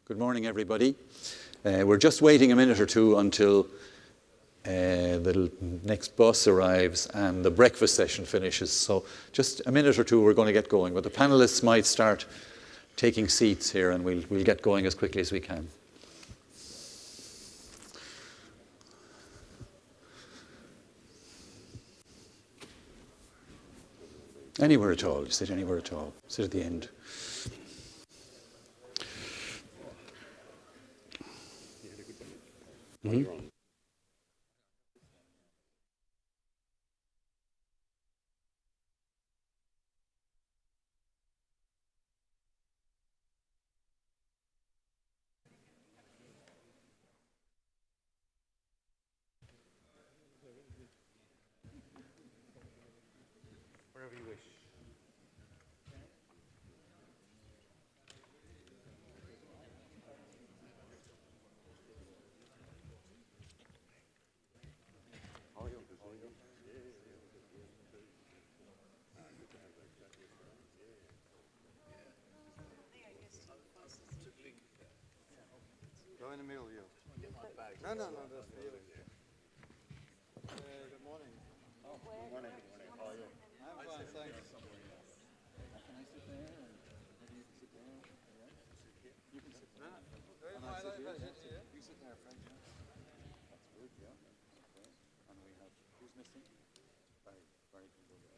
Good morning, everybody. We're just waiting a minute or two until the next bus arrives and the breakfast session finishes. So just a minute or two, we're going to get going. But the panelists might start taking seats here, and we'll get going as quickly as we can. Anywhere at all. Sit anywhere at all. Sit at the end. Mm-hmm. Wherever you wish. Go in the middle, you. No, that's the other. Good morning. Oh, good morning. How are you? I'm fine, thanks. Can I sit there? Or maybe you can sit there? You can sit there. And I sit here? You sit there, Frank. That's good, yeah. Okay. And we have, who's missing? Barry can go there.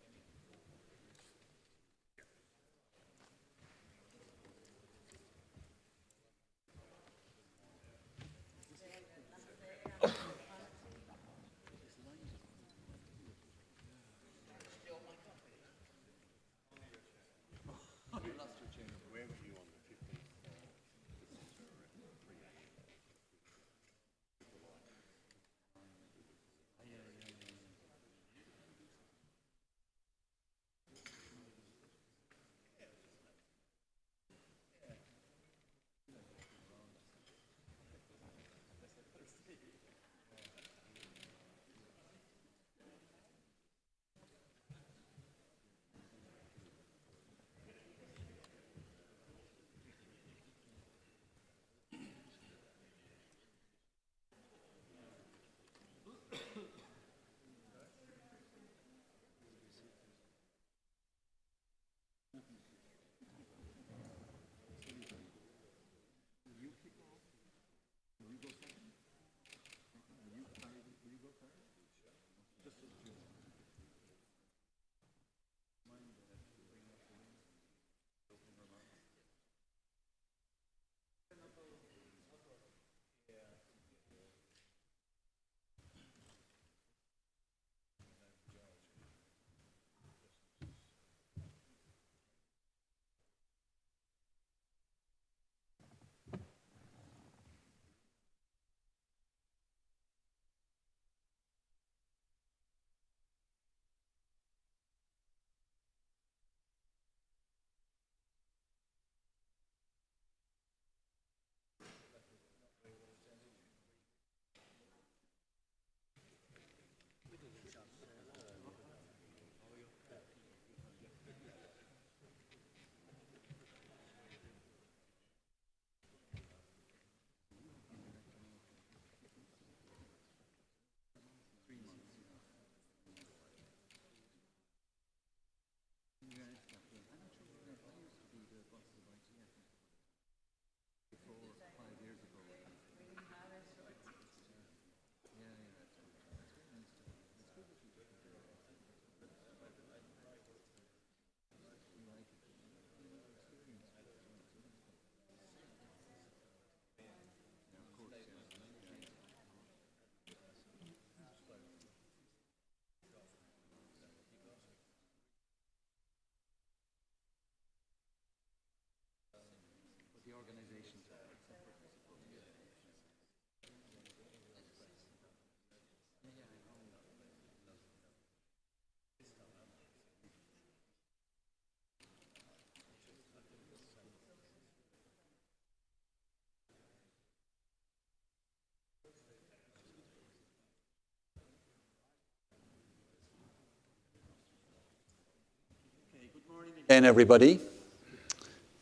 Again, everybody.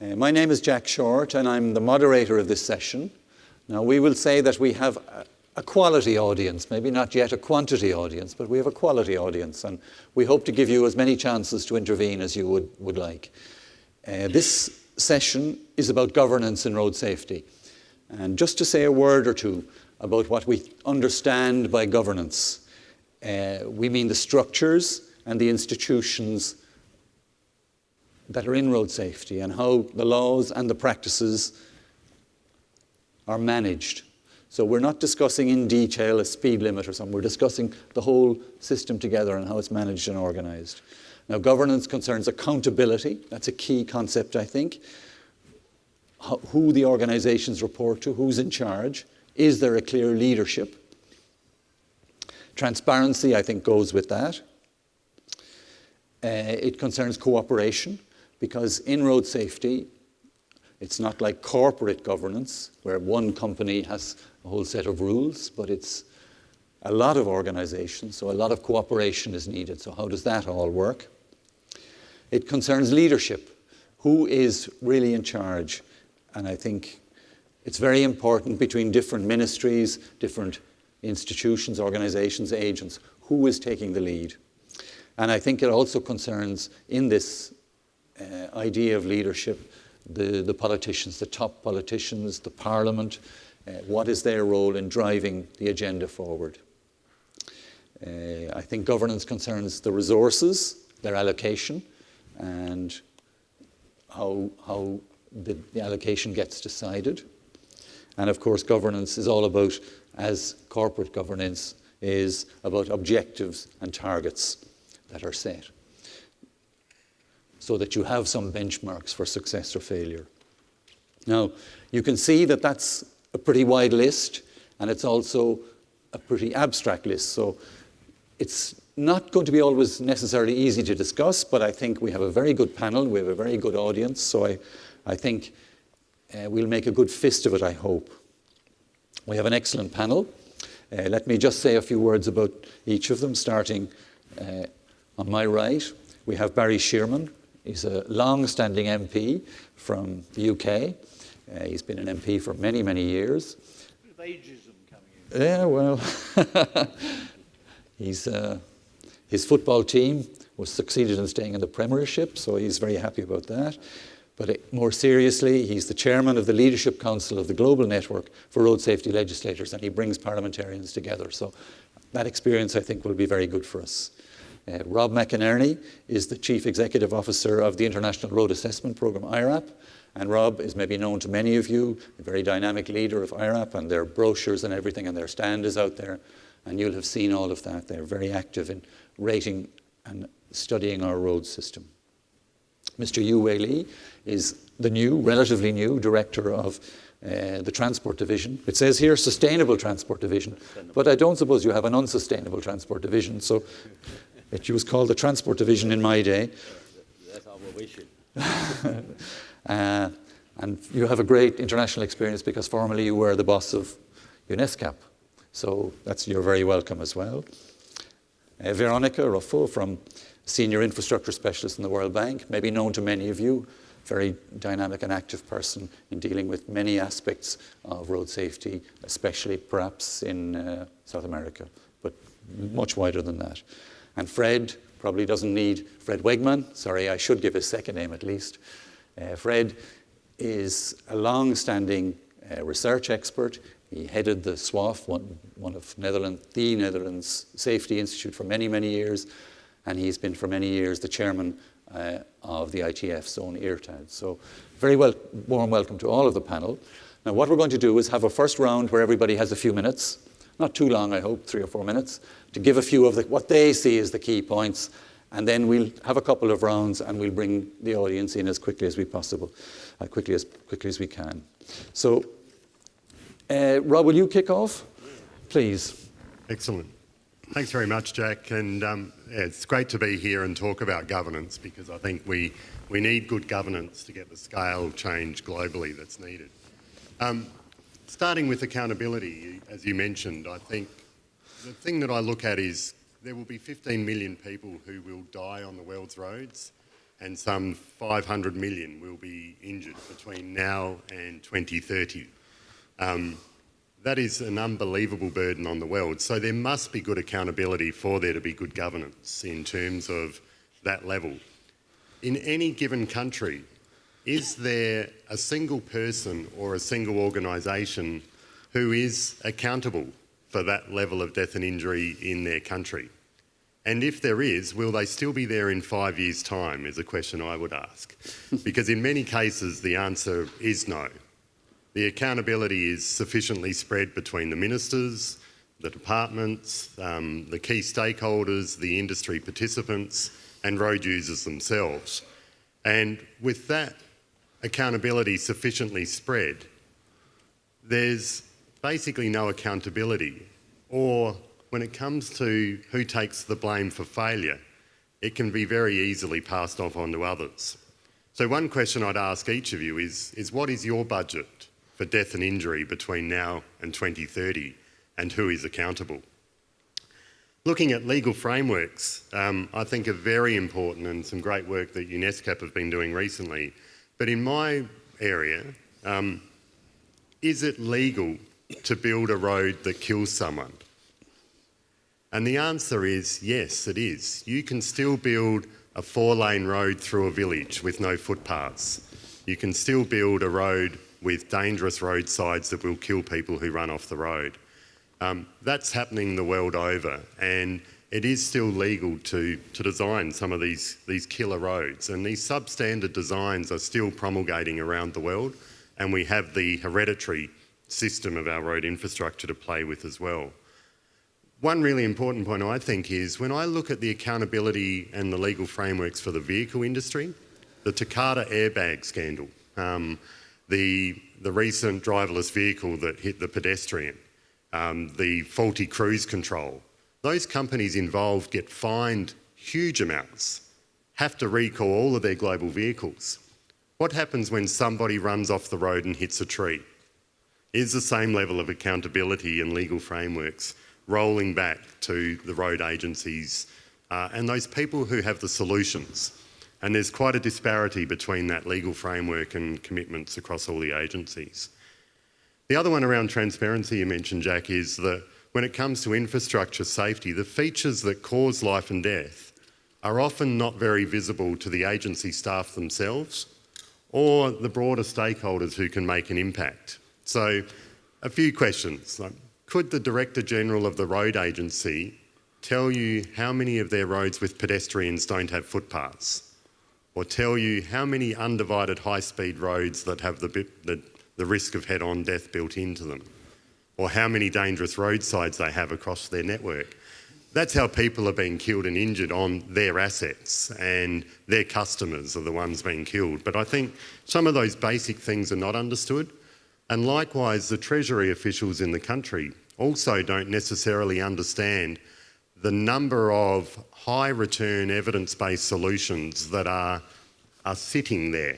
My name is Jack Short, and I'm the moderator of this session. Now, we will say that we have a quality audience, maybe not yet a quantity audience, but we have a quality audience, and we hope to give you as many chances to intervene as you would like. This session is about governance in road safety. And just to say a word or two about what we understand by governance, we mean the structures and the institutions that are in road safety and how the laws and the practices are managed. So we're not discussing in detail a speed limit or something. We're discussing the whole system together and how it's managed and organised. Now, governance concerns accountability. That's a key concept, I think. Who the organisations report to, who's in charge. Is there a clear leadership? Transparency, I think, goes with that. It concerns cooperation, because in road safety, it's not like corporate governance, where one company has a whole set of rules, but it's a lot of organisations, so a lot of cooperation is needed. So how does that all work? It concerns leadership. Who is really in charge? And I think it's very important between different ministries, different institutions, organisations, agents, who is taking the lead. And I think it also concerns, in this idea of leadership, the politicians, the top politicians, the parliament. What is their role in driving the agenda forward? I think governance concerns the resources, their allocation, and how the allocation gets decided. And of course, governance is all about, as corporate governance is, about objectives and targets that are set, so that you have some benchmarks for success or failure. Now, you can see that that's a pretty wide list, and it's also a pretty abstract list. So it's not going to be always necessarily easy to discuss, but I think we have a very good panel, we have a very good audience, so I think we'll make a good fist of it, I hope. We have an excellent panel. Let me just say a few words about each of them, starting on my right. We have Barry Sherman. He's a long-standing MP from the UK. He's been an MP for many, many years. A bit of ageism coming in. Yeah, well, his football team was succeeded in staying in the Premiership, so he's very happy about that. But more seriously, he's the chairman of the Leadership Council of the Global Network for Road Safety Legislators, and he brings parliamentarians together. So that experience, I think, will be very good for us. Rob Mcinerney is the Chief Executive Officer of the International Road Assessment Programme, IRAP. And Rob is maybe known to many of you, a very dynamic leader of IRAP, and their brochures and everything, and their stand is out there. And you'll have seen all of that. They're very active in rating and studying our road system. Mr. Yu Wei Li is the new, relatively new, director of the Transport Division. It says here Sustainable Transport Division, but I don't suppose you have an unsustainable Transport Division, so it was called the Transport Division in my day. That's our wish. And you have a great international experience because formerly you were the boss of UNESCAP, so you're very welcome as well. Veronica Ruffo, from Senior Infrastructure Specialist in the World Bank, maybe known to many of you, very dynamic and active person in dealing with many aspects of road safety, especially perhaps in South America, but much wider than that. And Fred probably doesn't need, Fred Wegman, sorry, I should give his second name at least. Fred is a long-standing research expert. He headed the SWAF, one of the Netherlands Safety Institute for many, many years, and he's been for many years the chairman of the ITF zone IRTAD. So very warm welcome to all of the panel. Now what we're going to do is have a first round where everybody has a few minutes, not too long I hope, 3 or 4 minutes, to give a few of what they see as the key points, and then we'll have a couple of rounds and we'll bring the audience in as quickly as we quickly as we can. So Rob, will you kick off, please? Excellent. Thanks very much, Jack. And it's great to be here and talk about governance, because I think we need good governance to get the scale change globally that's needed. Starting with accountability, as you mentioned, I think the thing that I look at is there will be 15 million people who will die on the world's roads, and some 500 million will be injured between now and 2030. That is an unbelievable burden on the world. So there must be good accountability for there to be good governance in terms of that level. In any given country, is there a single person or a single organisation who is accountable for that level of death and injury in their country? And if there is, will they still be there in 5 years' time, is a question I would ask. Because in many cases, the answer is no. The accountability is sufficiently spread between the ministers, the departments, the key stakeholders, the industry participants, and road users themselves. And with that accountability sufficiently spread, there's basically no accountability. Or when it comes to who takes the blame for failure, it can be very easily passed off onto others. So one question I'd ask each of you is what is your budget for death and injury between now and 2030, and who is accountable? Looking at legal frameworks, I think are very important, and some great work that UNESCO have been doing recently. But in my area, is it legal to build a road that kills someone? And the answer is yes, it is. You can still build a 4-lane road through a village with no footpaths. You can still build a road with dangerous roadsides that will kill people who run off the road. That's happening the world over, and it is still legal to design some of these killer roads, and these substandard designs are still promulgating around the world, and we have the hereditary system of our road infrastructure to play with as well. One really important point, I think, is when I look at the accountability and the legal frameworks for the vehicle industry, the Takata airbag scandal, the recent driverless vehicle that hit the pedestrian, the faulty cruise control, those companies involved get fined huge amounts, have to recall all of their global vehicles. What happens when somebody runs off the road and hits a tree? Is the same level of accountability and legal frameworks rolling back to the road agencies and those people who have the solutions? And there's quite a disparity between that legal framework and commitments across all the agencies. The other one around transparency you mentioned, Jack, is that when it comes to infrastructure safety, the features that cause life and death are often not very visible to the agency staff themselves or the broader stakeholders who can make an impact. So a few questions. Could the Director General of the Road Agency tell you how many of their roads with pedestrians don't have footpaths? Or tell you how many undivided high-speed roads that have the risk of head-on death built into them? Or how many dangerous roadsides they have across their network? That's how people are being killed and injured on their assets, and their customers are the ones being killed. But I think some of those basic things are not understood. And likewise, the Treasury officials in the country also don't necessarily understand the number of high return evidence-based solutions that are sitting there,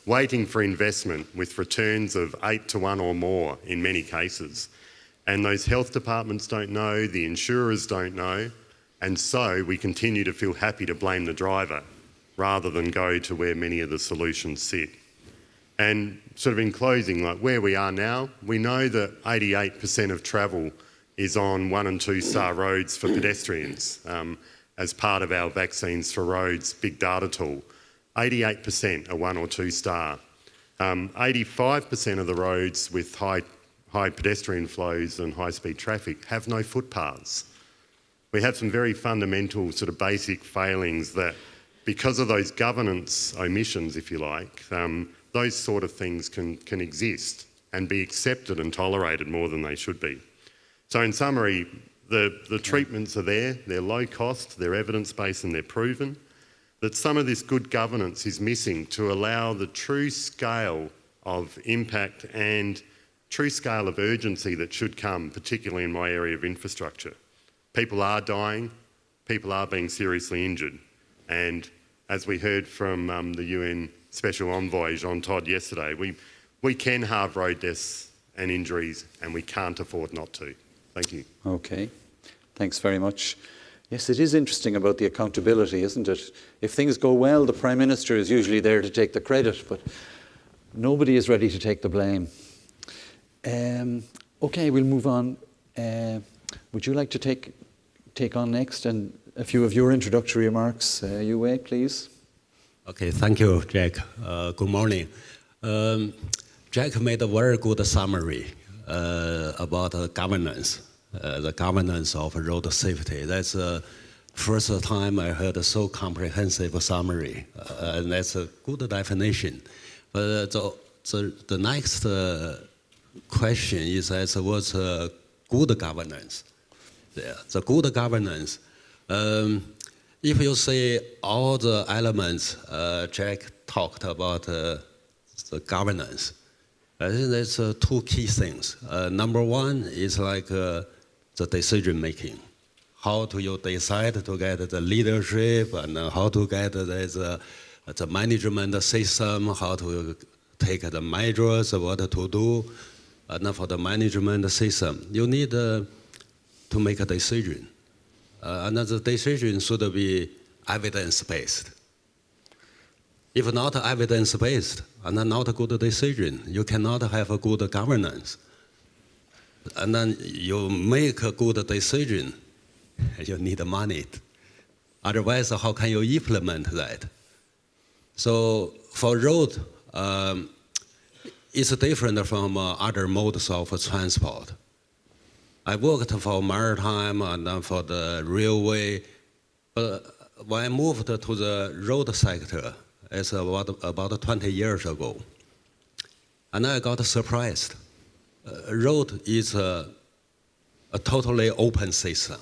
waiting for investment with returns of 8 to 1 or more in many cases. And those health departments don't know, the insurers don't know, and so we continue to feel happy to blame the driver rather than go to where many of the solutions sit. And sort of in closing, like where we are now, we know that 88% of travel is on 1- and 2-star roads for pedestrians as part of our Vaccines for Roads big data tool. 88% are 1 or 2 star. 85% of the roads with high pedestrian flows and high-speed traffic have no footpaths. We have some very fundamental sort of basic failings that, because of those governance omissions, if you like, those sort of things can exist and be accepted and tolerated more than they should be. So in summary, the treatments are there, they're low cost, they're evidence-based and they're proven. That some of this good governance is missing to allow the true scale of impact and true scale of urgency that should come, particularly in my area of infrastructure. People are dying, people are being seriously injured, and as we heard from the UN Special Envoy Jean Todt yesterday, we can halve road deaths and injuries, and we can't afford not to. Thank you. Okay, thanks very much. Yes, it is interesting about the accountability, isn't it? If things go well, the Prime Minister is usually there to take the credit, but nobody is ready to take the blame. Okay, we'll move on. Would you like to take on next and a few of your introductory remarks, Yue, please? Okay, thank you, Jack. Good morning. Jack made a very good summary about governance, the governance of road safety. That's the first time I heard a so comprehensive summary, and that's a good definition. But the next question is what's good governance? The good governance. If you see all the elements Jack talked about the governance, I think there's two key things. Number one is like the decision making. How do you decide to get the leadership, and how to get the management system, how to take the measures, what to do. And for the management system, you need to make a decision. And the decision should be evidence-based. If not evidence-based, and not a good decision, you cannot have a good governance. And then you make a good decision, you need money. Otherwise, how can you implement that? So for road, it's different from other modes of transport. I worked for maritime and then for the railway. But when I moved to the road sector, it's about 20 years ago. And I got surprised. Road is a totally open system.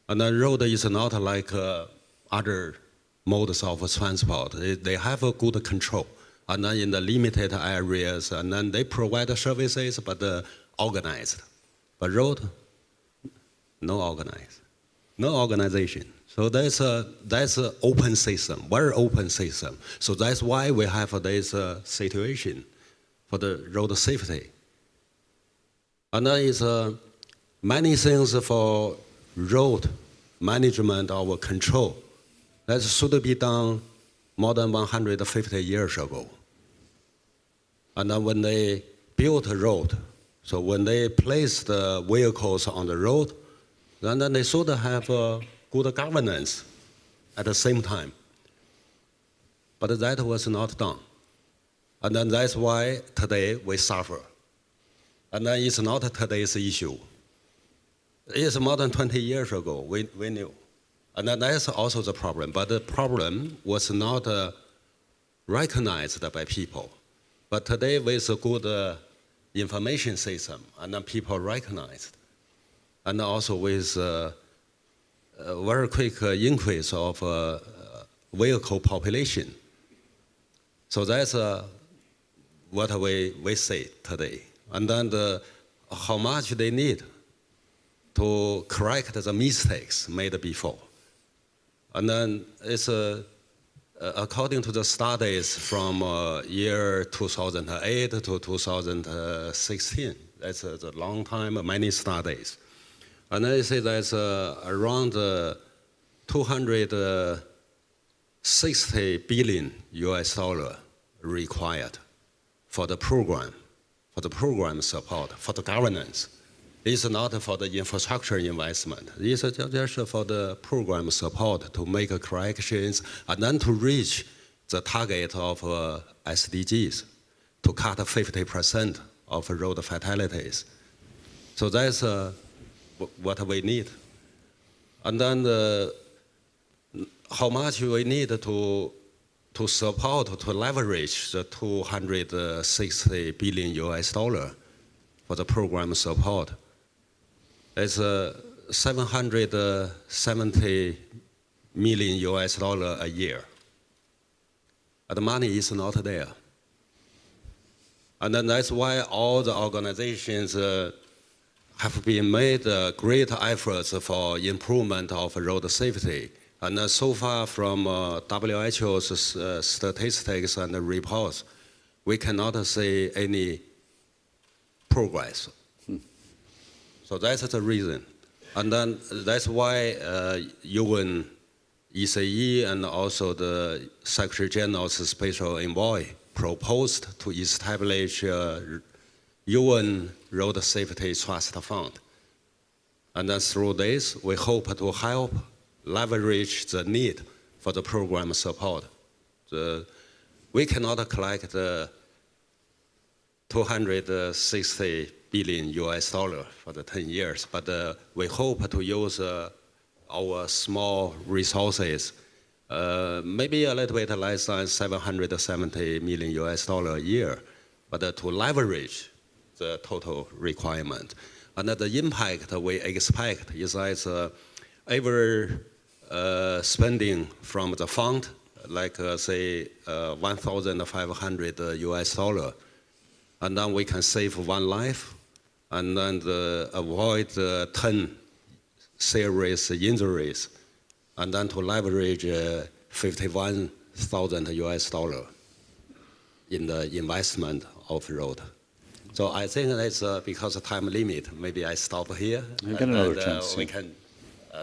And the road is not like other modes of transport. They have a good control. And then in the limited areas, and then they provide the services, but organized. But road, no organized, no organization. So that's an open system, very open system. So that's why we have this situation for the road safety. And then it's many things for road management or control that should be done more than 150 years ago. And then when they built a road, so when they placed the vehicles on the road, then they should have good governance at the same time. But that was not done. And then that's why today we suffer. And then it's not today's issue. It's more than 20 years ago, we knew. And then that's also the problem. But the problem was not recognized by people. But today with a good information system, and then people recognized. And also with a very quick increase of vehicle population. So that's what we see today. And then how much they need to correct the mistakes made before. And then it's according to the studies from year 2008 to 2016. That's a long time, many studies. And they say there's around 260 billion US dollar required for the program support, for the governance. It's not for the infrastructure investment. It's just for the program support to make corrections and then to reach the target of SDGs, to cut 50% of road fatalities. So that's what we need. And then how much we need to support, to leverage the 260 billion US dollar for the program support. It's 770 million US dollar a year. But the money is not there. And then that's why all the organizations have been made great efforts for improvement of road safety. And so far from WHO's statistics and reports, we cannot see any progress. So that's the reason. And then that's why UN, ECE, and also the Secretary General's Special Envoy proposed to establish UN Road Safety Trust Fund. And then through this, we hope to help leverage the need for the program support. We cannot collect the 260 billion US dollar for the 10 years, but we hope to use our small resources, maybe a little bit less than 770 million US dollar a year, but to leverage the total requirement. And the impact we expect is that every spending from the fund, like say 1,500 US dollar, and then we can save one life, and then avoid 10 serious injuries, and then to leverage 51,000 US dollar in the investment of road. So I think that's because of time limit. Maybe I stop here. You get another chance. We can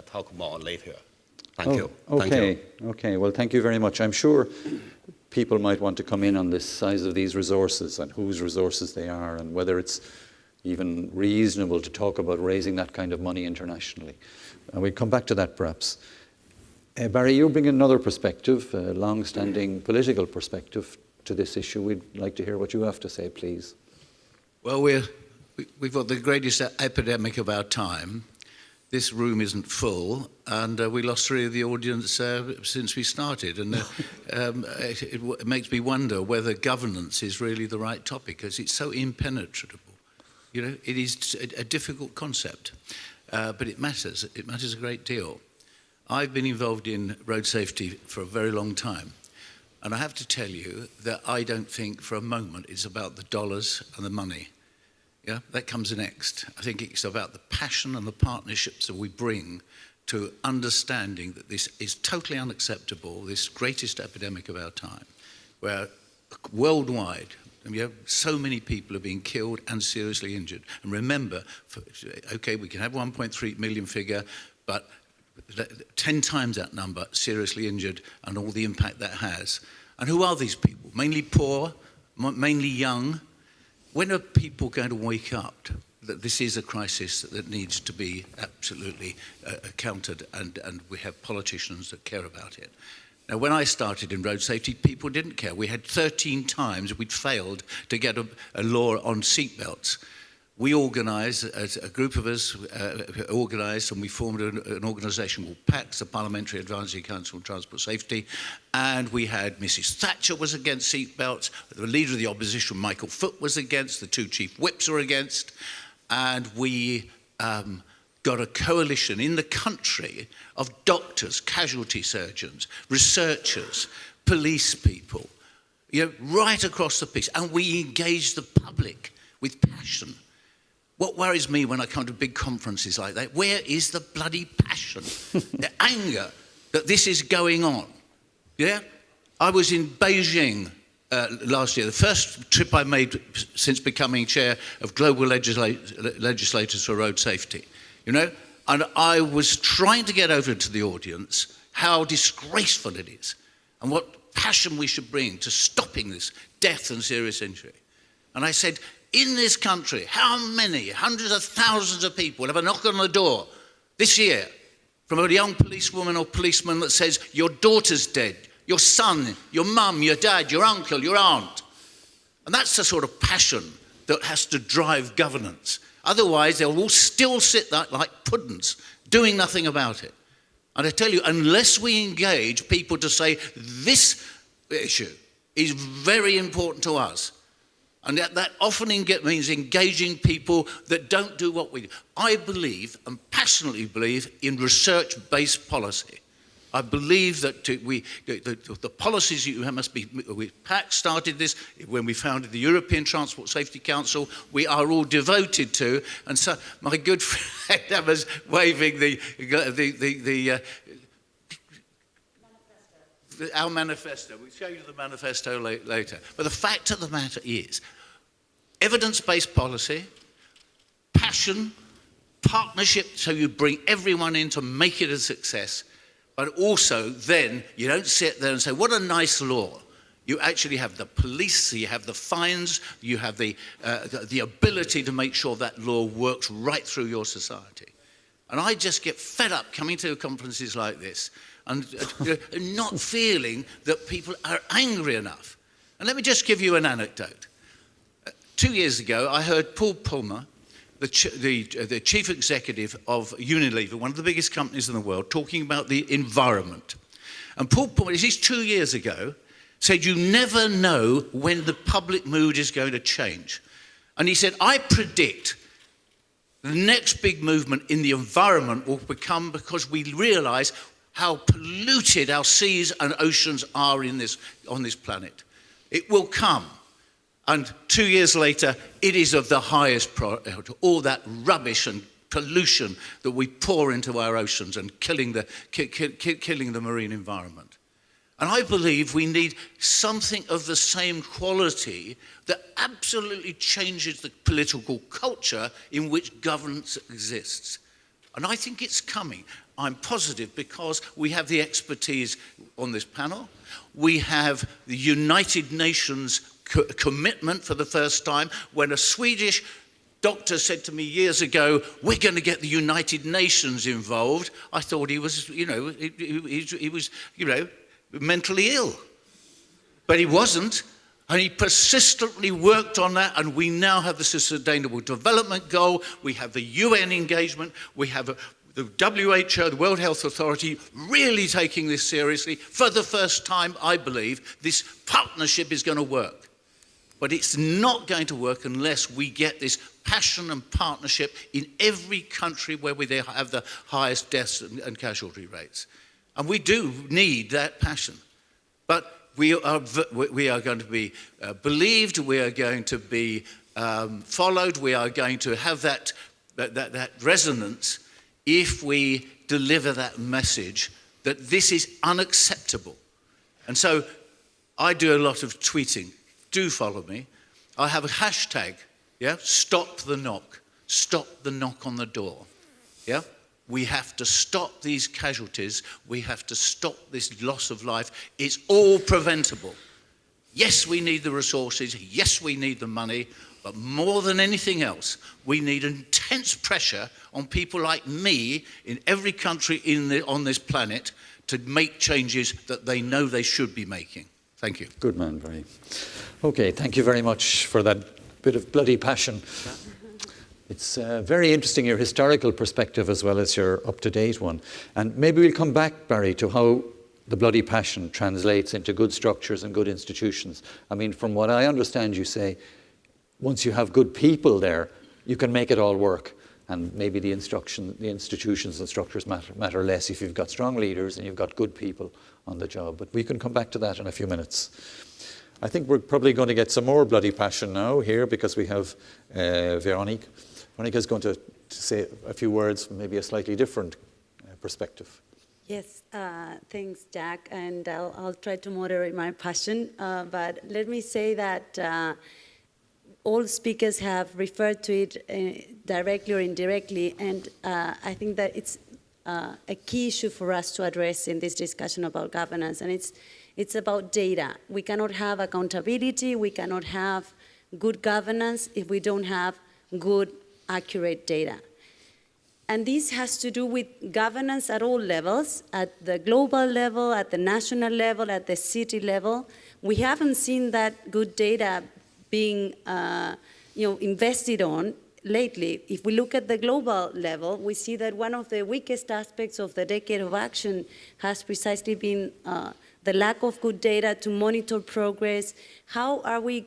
talk more later. Thank you. Okay. Thank you. Okay. Well, thank you very much. I'm sure people might want to come in on the size of these resources and whose resources they are, and whether it's even reasonable to talk about raising that kind of money internationally. And we'll come back to that perhaps. Barry, you bring another perspective, a long-standing political perspective to this issue. We'd like to hear what you have to say, please. Well, we've got the greatest epidemic of our time. This room isn't full, and we lost 3 of the audience since we started. And it makes me wonder whether governance is really the right topic, because it's so impenetrable. You know, it is a difficult concept, but it matters. It matters a great deal. I've been involved in road safety for a very long time. And I have to tell you that I don't think for a moment it's about the dollars and the money. Yeah, that comes next. I think it's about the passion and the partnerships that we bring to understanding that this is totally unacceptable, this greatest epidemic of our time, where worldwide, so many people are being killed and seriously injured. And remember, okay, we can have 1.3 million figure, but 10 times that number seriously injured and all the impact that has. And who are these people? Mainly poor, mainly young. When are people going to wake up that this is a crisis that needs to be absolutely countered, and we have politicians that care about it? Now, when I started in road safety, people didn't care. We had 13 times we'd failed to get a law on seatbelts. We organised, as a group of us organised, and we formed an organisation called PACS, the Parliamentary Advisory Council on Transport Safety, and we had Mrs. Thatcher was against seatbelts, the leader of the opposition, Michael Foot, was against, the 2 chief whips were against, and we got a coalition in the country of doctors, casualty surgeons, researchers, police people, right across the piece, and we engaged the public with passion. What worries me when I come to big conferences like that, where is the bloody passion, the anger that this is going on? Yeah? I was in Beijing last year, the first trip I made since becoming chair of global legislators for road safety, and I was trying to get over to the audience how disgraceful it is and what passion we should bring to stopping this death and serious injury. And I said, in this country, how many hundreds of thousands of people have a knock on the door this year from a young policewoman or policeman that says, your daughter's dead, your son, your mum, your dad, your uncle, your aunt? And that's the sort of passion that has to drive governance. Otherwise, they'll all still sit there like puddings, doing nothing about it. And I tell you, unless we engage people to say, this issue is very important to us, and that often means engaging people that don't do what we do. I believe, and passionately believe, in research-based policy. I believe that the policies you must be, PAC started this when we founded the European Transport Safety Council, we are all devoted to, and so my good friend Emma's waving our manifesto. We'll show you the manifesto later. But the fact of the matter is, evidence-based policy, passion, partnership, so you bring everyone in to make it a success, but also then you don't sit there and say, what a nice law. You actually have the police, you have the fines, you have the ability to make sure that law works right through your society. And I just get fed up coming to conferences like this and not feeling that people are angry enough. And let me just give you an anecdote. 2 years ago, I heard Paul Palmer, the chief executive of Unilever, one of the biggest companies in the world, talking about the environment. And Paul Palmer, this is 2 years ago, said you never know when the public mood is going to change. And he said, I predict the next big movement in the environment will become because we realize how polluted our seas and oceans are on this planet. It will come. And 2 years later, it is of the highest priority. All that rubbish and pollution that we pour into our oceans and killing the marine environment. And I believe we need something of the same quality that absolutely changes the political culture in which governance exists. And I think it's coming. I'm positive because we have the expertise on this panel. We have the United Nations commitment for the first time. When a Swedish doctor said to me years ago, we're going to get the United Nations involved, I thought he was, he was mentally ill. But he wasn't, and he persistently worked on that, and we now have the Sustainable Development Goal, we have the UN engagement, we have the WHO, the World Health Authority, really taking this seriously. For the first time, I believe, this partnership is going to work. But it's not going to work unless we get this passion and partnership in every country where we have the highest deaths and casualty rates. And we do need that passion. But we are going to be believed, we are going to be followed, we are going to have that resonance if we deliver that message that this is unacceptable. And so I do a lot of tweeting. Do follow me. I have a hashtag, yeah? Stop the knock. Stop the knock on the door, yeah? We have to stop these casualties. We have to stop this loss of life. It's all preventable. Yes, we need the resources. Yes, we need the money. But more than anything else, we need intense pressure on people like me in every country on this planet to make changes that they know they should be making. Thank you. Good man, Barry. Okay, thank you very much for that bit of bloody passion. It's very interesting, your historical perspective as well as your up-to-date one. And maybe we'll come back, Barry, to how the bloody passion translates into good structures and good institutions. I mean, from what I understand, you say, once you have good people there, you can make it all work. And maybe the institutions and structures matter less if you've got strong leaders and you've got good people on the job. But we can come back to that in a few minutes. I think we're probably going to get some more bloody passion now here because we have Veronique. Veronica's going to say a few words from maybe a slightly different perspective. Yes, thanks, Jack, and I'll try to moderate my passion. But let me say that all speakers have referred to it directly or indirectly, and I think that it's a key issue for us to address in this discussion about governance, and it's about data. We cannot have accountability, we cannot have good governance if we don't have good, accurate data. And this has to do with governance at all levels, at the global level, at the national level, at the city level. We haven't seen that good data being invested on lately. If we look at the global level, we see that one of the weakest aspects of the decade of action has precisely been the lack of good data to monitor progress. How are we,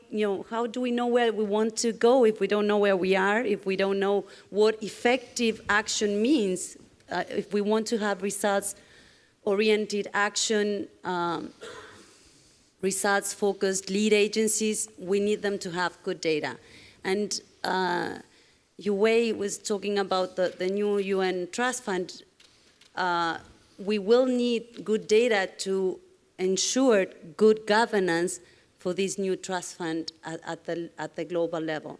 how do we know where we want to go if we don't know where we are, if we don't know what effective action means, if we want to have results-oriented action, results-focused lead agencies, we need them to have good data. And Yue was talking about the new UN Trust Fund. We will need good data to ensure good governance for this new trust fund at the global level.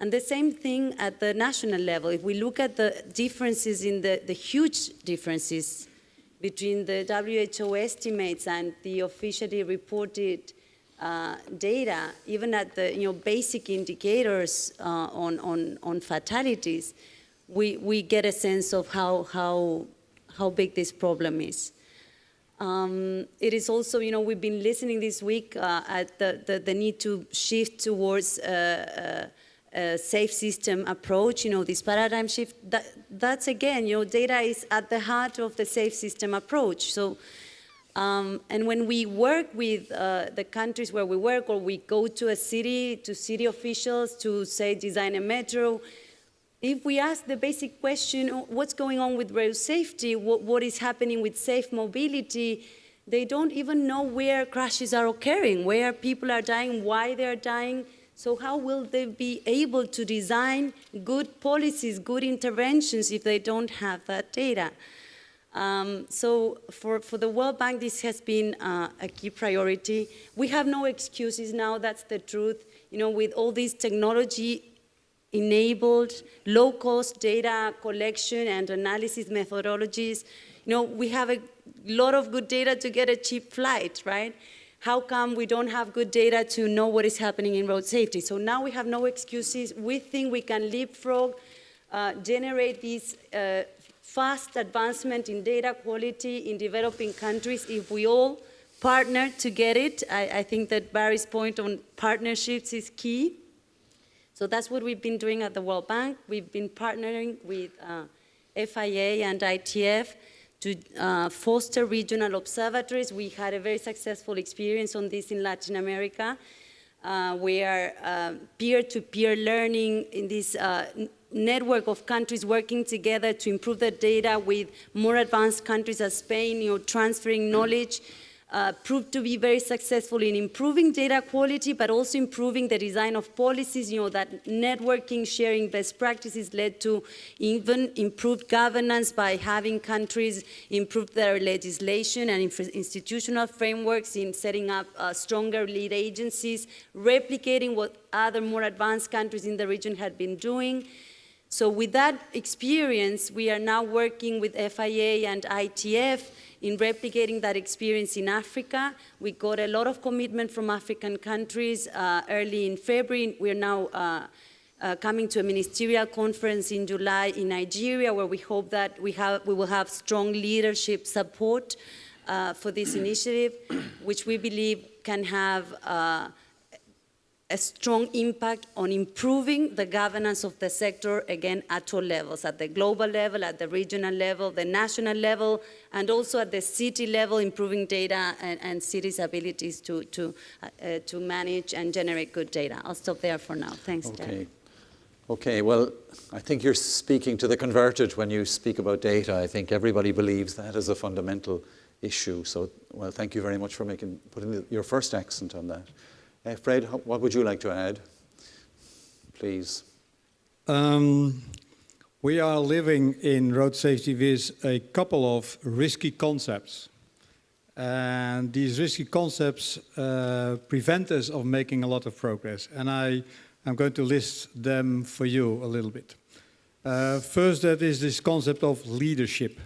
And the same thing at the national level. If we look at the differences in the huge differences between the WHO estimates and the officially reported data, even at the basic indicators on fatalities, we get a sense of how big this problem is. It is also, we've been listening this week at the need to shift towards a safe system approach, this paradigm shift. That's again, data is at the heart of the safe system approach. So, and when we work with the countries where we work, or we go to a city, to city officials to say design a metro, if we ask the basic question, what's going on with road safety, what is happening with safe mobility, they don't even know where crashes are occurring, where people are dying, why they are dying. So how will they be able to design good policies, good interventions if they don't have that data? So for the World Bank, this has been a key priority. We have no excuses now, that's the truth. With all these technology-enabled, low-cost data collection and analysis methodologies, we have a lot of good data to get a cheap flight, right? How come we don't have good data to know what is happening in road safety? So now we have no excuses. We think we can leapfrog, generate this fast advancement in data quality in developing countries if we all partner to get it. I think that Barry's point on partnerships is key. So that's what we've been doing at the World Bank. We've been partnering with FIA and ITF to foster regional observatories. We had a very successful experience on this in Latin America. We are peer-to-peer learning in this network of countries working together to improve the data with more advanced countries as Spain, transferring knowledge. Proved to be very successful in improving data quality, but also improving the design of policies. That networking, sharing best practices led to even improved governance by having countries improve their legislation and institutional frameworks in setting up stronger lead agencies, replicating what other more advanced countries in the region had been doing. So with that experience, we are now working with FIA and ITF in replicating that experience in Africa. We got a lot of commitment from African countries early in February. We're now coming to a ministerial conference in July in Nigeria, where we hope that we will have strong leadership support for this initiative, which we believe can have a strong impact on improving the governance of the sector, again, at all levels, at the global level, at the regional level, the national level, and also at the city level, improving data and cities' abilities to manage and generate good data. I'll stop there for now. Thanks, Jack. Okay, well, I think you're speaking to the converted when you speak about data. I think everybody believes that is a fundamental issue. So, well, thank you very much for putting your first accent on that. Fred, what would you like to add, please? We are living in road safety with a couple of risky concepts. And these risky concepts prevent us of making a lot of progress. And I'm going to list them for you a little bit. First, that is this concept of leadership.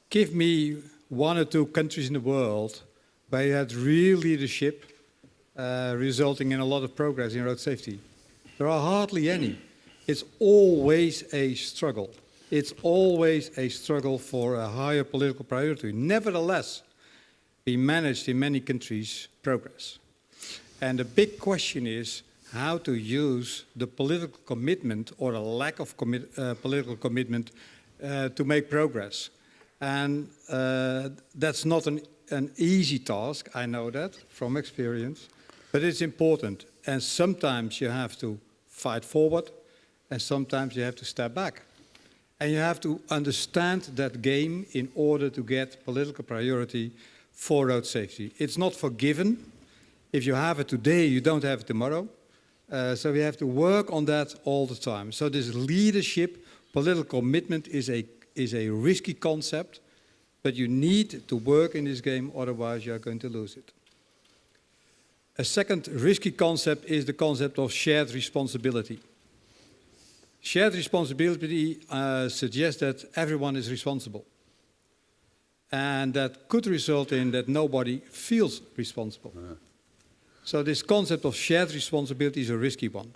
Give me one or two countries in the world where you had real leadership resulting in a lot of progress in road safety. There are hardly any. It's always a struggle. It's always a struggle for a higher political priority. Nevertheless, we managed in many countries progress. And the big question is how to use the political commitment or a lack of political commitment to make progress. And that's not an easy task, I know that from experience. But it's important, and sometimes you have to fight forward, and sometimes you have to step back. And you have to understand that game in order to get political priority for road safety. It's not forgiven. If you have it today, you don't have it tomorrow. So we have to work on that all the time. So this leadership, political commitment is a risky concept, but you need to work in this game, otherwise you're going to lose it. A second risky concept is the concept of shared responsibility. Shared responsibility suggests that everyone is responsible. And that could result in that nobody feels responsible. So this concept of shared responsibility is a risky one.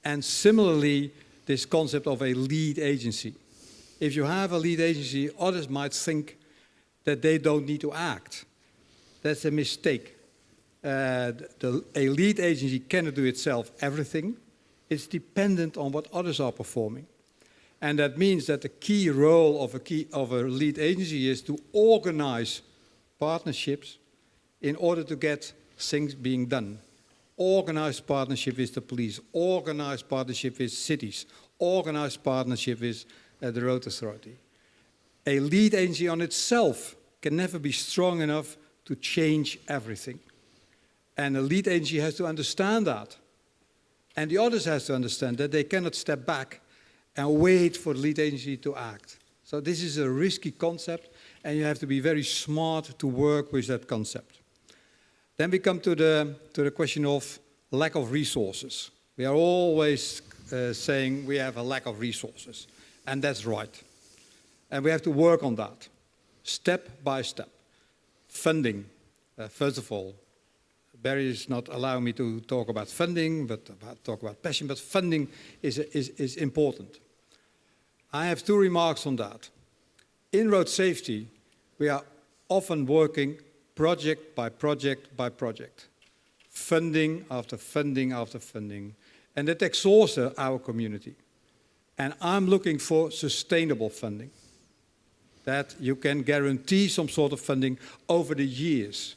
And similarly, this concept of a lead agency. If you have a lead agency, others might think that they don't need to act. That's a mistake. A lead agency cannot do itself everything. It's dependent on what others are performing. And that means that the key role of a lead agency is to organize partnerships in order to get things being done. Organized partnership with the police, organized partnership with cities, organized partnership with the road authority. A lead agency on itself can never be strong enough to change everything. And a lead agency has to understand that. And the others have to understand that they cannot step back and wait for the lead agency to act. So this is a risky concept, and you have to be very smart to work with that concept. Then we come to the question of lack of resources. We are always saying we have a lack of resources, and that's right. And we have to work on that, step by step. Funding, first of all. Barry is not allowing me to talk about funding, but talk about passion, but funding is important. I have two remarks on that. In road safety, we are often working project by project by project, funding after funding after funding, and that exhausts our community. And I'm looking for sustainable funding, that you can guarantee some sort of funding over the years.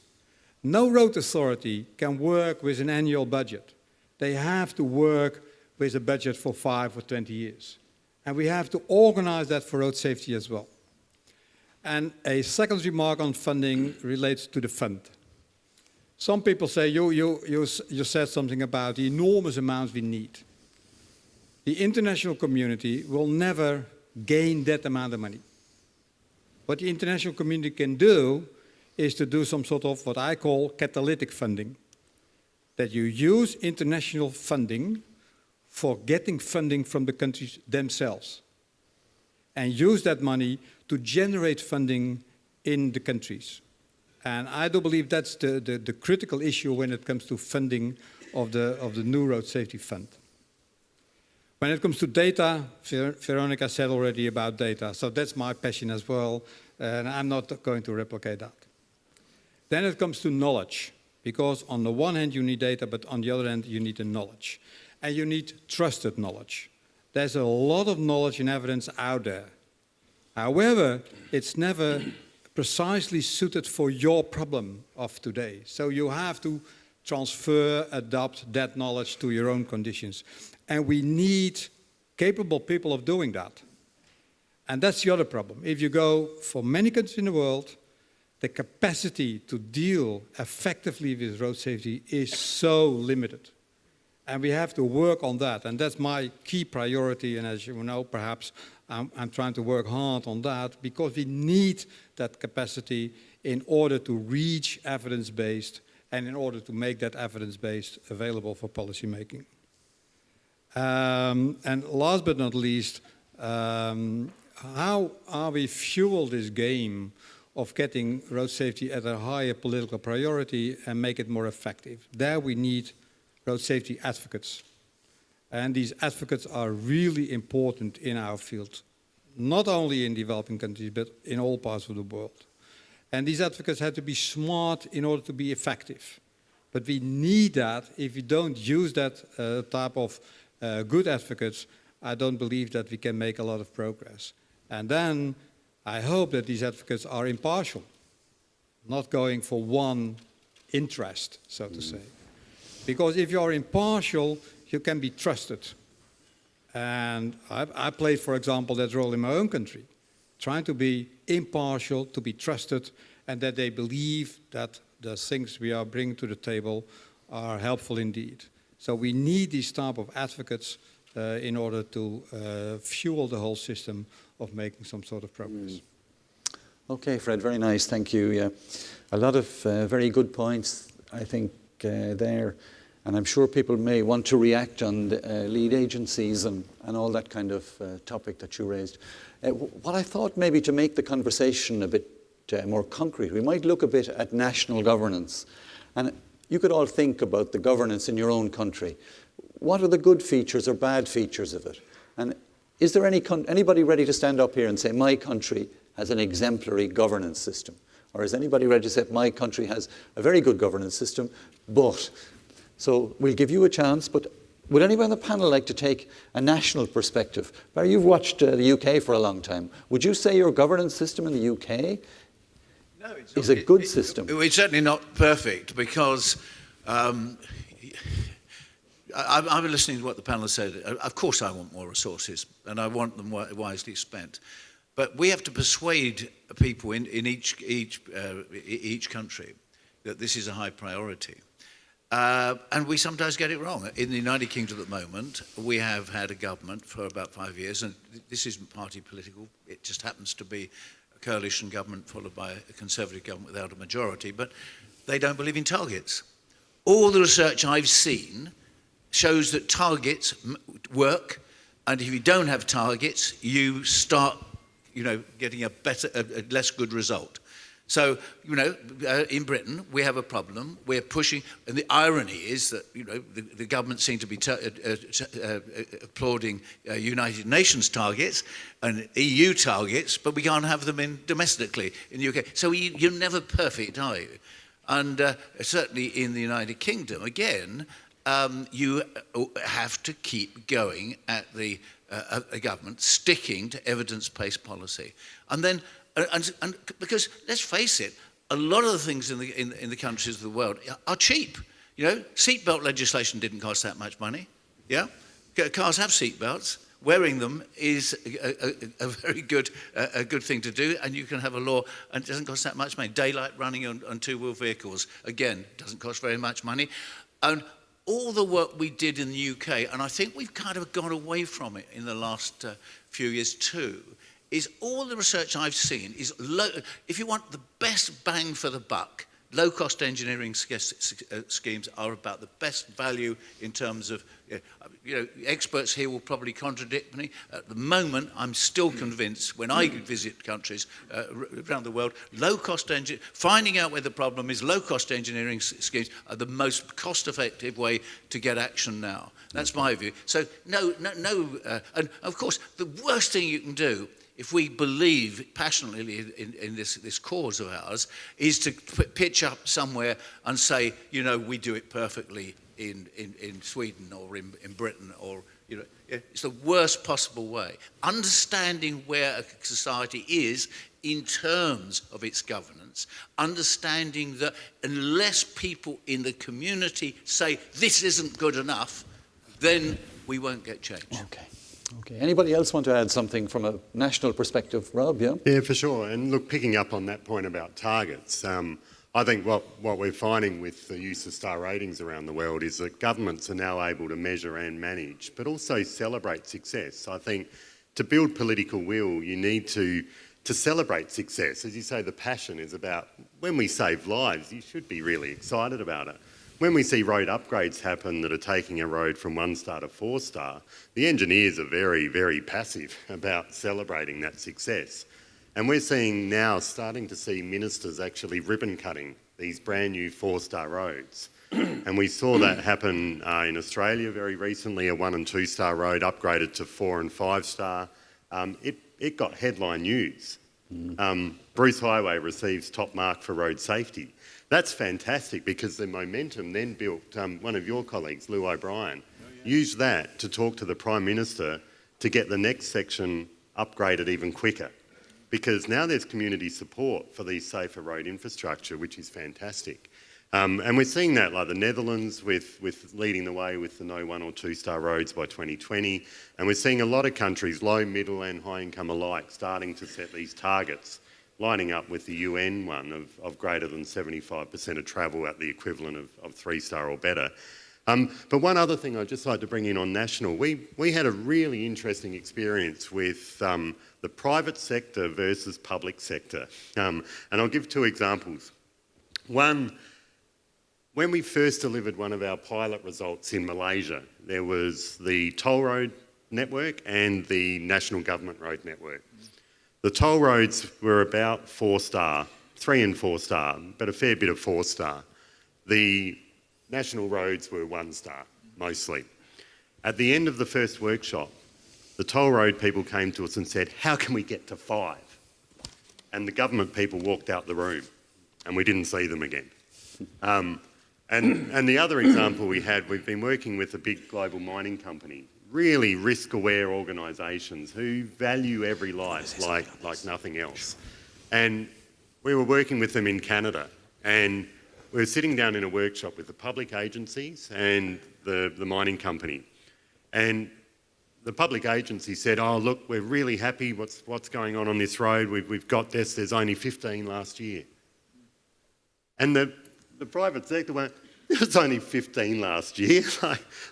No road authority can work with an annual budget. They have to work with a budget for 5 or 20 years. And we have to organize that for road safety as well. And a second remark on funding relates to the fund. Some people say, you said something about the enormous amounts we need. The international community will never gain that amount of money. What the international community can do is to do some sort of what I call catalytic funding. That you use international funding for getting funding from the countries themselves. And use that money to generate funding in the countries. And I do believe that's the critical issue when it comes to funding of the new road safety fund. When it comes to data, Veronica said already about data, so that's my passion as well, and I'm not going to replicate that. Then it comes to knowledge, because on the one hand you need data, but on the other hand you need the knowledge. And you need trusted knowledge. There's a lot of knowledge and evidence out there. However, it's never precisely suited for your problem of today. So you have to transfer, adapt that knowledge to your own conditions. And we need capable people of doing that. And that's the other problem. If you go for many countries in the world, the capacity to deal effectively with road safety is so limited. And we have to work on that. And that's my key priority. And as you know, perhaps, I'm trying to work hard on that because we need that capacity in order to reach evidence-based and in order to make that evidence-based available for policy making. And last but not least, how are we fuel this game of getting road safety at a higher political priority and make it more effective? There we need road safety advocates. And these advocates are really important in our field, not only in developing countries, but in all parts of the world. And these advocates have to be smart in order to be effective. But we need that. If we don't use that type of good advocates, I don't believe that we can make a lot of progress. And then I hope that these advocates are impartial, not going for one interest, so to say. Because if you're impartial, you can be trusted. And I played, for example, that role in my own country, trying to be impartial, to be trusted, and that they believe that the things we are bringing to the table are helpful indeed. So we need these type of advocates in order to fuel the whole system of making some sort of progress. Okay, Fred, very nice, thank you. Yeah. A lot of very good points, I think, there. And I'm sure people may want to react on the lead agencies and all that kind of topic that you raised. What I thought maybe to make the conversation a bit more concrete, we might look a bit at national governance. And you could all think about the governance in your own country. What are the good features or bad features of it? And is there anybody ready to stand up here and say, my country has an exemplary governance system? Or is anybody ready to say, my country has a very good governance system, but... So we'll give you a chance, but would anybody on the panel like to take a national perspective? Barry, you've watched the UK for a long time. Would you say your governance system in the UK is a good system? It's certainly not perfect, because I'm listening to what the panel said. Of course I want more resources, and I want them wisely spent. But we have to persuade people in each country that this is a high priority. And we sometimes get it wrong. In the United Kingdom at the moment, we have had a government for about 5 years, and this isn't party political. It just happens to be a coalition government followed by a Conservative government without a majority, but they don't believe in targets. All the research I've seen shows that targets work, and if you don't have targets, you start, getting a less good result. So, in Britain, we have a problem. We're pushing, and the irony is that, the government seem to be applauding United Nations targets and EU targets, but we can't have them domestically in the UK. So you're never perfect, are you? And certainly in the United Kingdom, again, you have to keep going at the government, sticking to evidence-based policy. And then, and because let's face it, a lot of the things in the countries of the world are cheap. Seatbelt legislation didn't cost that much money. Yeah, cars have seatbelts. Wearing them is a very good thing to do, and you can have a law, and it doesn't cost that much money. Daylight running on two-wheel vehicles, again, doesn't cost very much money. And all the work we did in the UK, and I think we've kind of gone away from it in the last few years too, is all the research I've seen is if you want the best bang for the buck, low-cost engineering schemes are about the best value in terms of, experts here will probably contradict me. At the moment, I'm still convinced when I visit countries around the world, finding out where the problem is, low-cost engineering schemes are the most cost-effective way to get action now. That's my view. So and of course, the worst thing you can do if we believe passionately in this cause of ours, is to pitch up somewhere and say, we do it perfectly in Sweden or in Britain, or, it's the worst possible way. Understanding where a society is in terms of its governance, understanding that unless people in the community say, this isn't good enough, then we won't get change. Okay. Anybody else want to add something from a national perspective? Rob, yeah? Yeah, for sure. And look, picking up on that point about targets, I think what we're finding with the use of star ratings around the world is that governments are now able to measure and manage, but also celebrate success. I think to build political will, you need to celebrate success. As you say, the passion is about, when we save lives, you should be really excited about it. When we see road upgrades happen that are taking a road from 1-star to 4-star, the engineers are very, very passive about celebrating that success. And we're starting to see ministers actually ribbon cutting these brand new 4-star roads. And we saw that happen in Australia very recently, a 1- and 2-star road upgraded to 4- and 5-star. It got headline news. Bruce Highway receives top mark for road safety. That's fantastic, because the momentum then built, one of your colleagues, Lou O'Brien, used that to talk to the Prime Minister to get the next section upgraded even quicker. Because now there's community support for these safer road infrastructure, which is fantastic. And we're seeing that, like the Netherlands with leading the way with the no 1- or 2-star roads by 2020. And we're seeing a lot of countries, low, middle and high income alike, starting to set these targets, lining up with the UN one of greater than 75% of travel at the equivalent of 3-star or better. But one other thing I'd just like to bring in on national, we had a really interesting experience with the private sector versus public sector. And I'll give 2 examples. One, When we first delivered one of our pilot results in Malaysia, there was the toll road network and the national government road network. The toll roads were about 4-star, 3 and 4-star, but a fair bit of 4-star. The national roads were 1-star, mostly. At the end of the first workshop, the toll road people came to us and said, how can we get to 5? And the government people walked out the room and we didn't see them again. And the other example we had, we've been working with a big global mining company, really risk-aware organisations who value every life like nothing else. And we were working with them in Canada, and we were sitting down in a workshop with the public agencies and the mining company. And the public agency said, oh, look, we're really happy what's going on this road. We've got this. There's only 15 last year. And the private sector went, there's only 15 last year.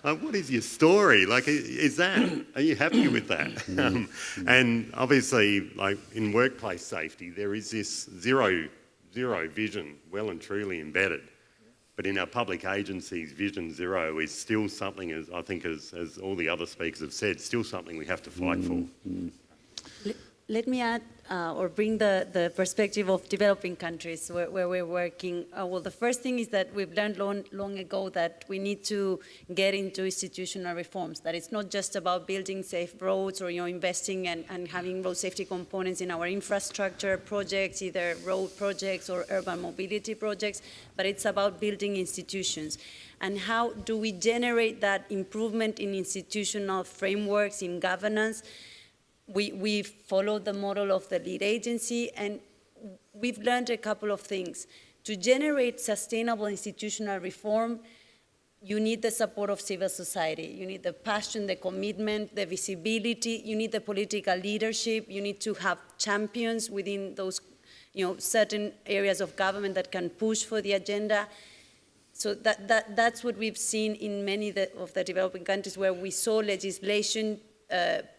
What is your story? Are you happy with that? And obviously, like in workplace safety, there is this zero vision well and truly embedded. But in our public agencies, Vision Zero is still something, as I think as all the other speakers have said, still something we have to fight for. Let me add or bring the perspective of developing countries where we're working. Well, the first thing is that we've learned long ago that we need to get into institutional reforms, that it's not just about building safe roads or investing and having road safety components in our infrastructure projects, either road projects or urban mobility projects, but it's about building institutions. And how do we generate that improvement in institutional frameworks, in governance? We followed the model of the lead agency, and we've learned a couple of things. To generate sustainable institutional reform, you need the support of civil society. You need the passion, the commitment, the visibility. You need the political leadership. You need to have champions within those certain areas of government that can push for the agenda. So that's what we've seen in many of the developing countries where we saw legislation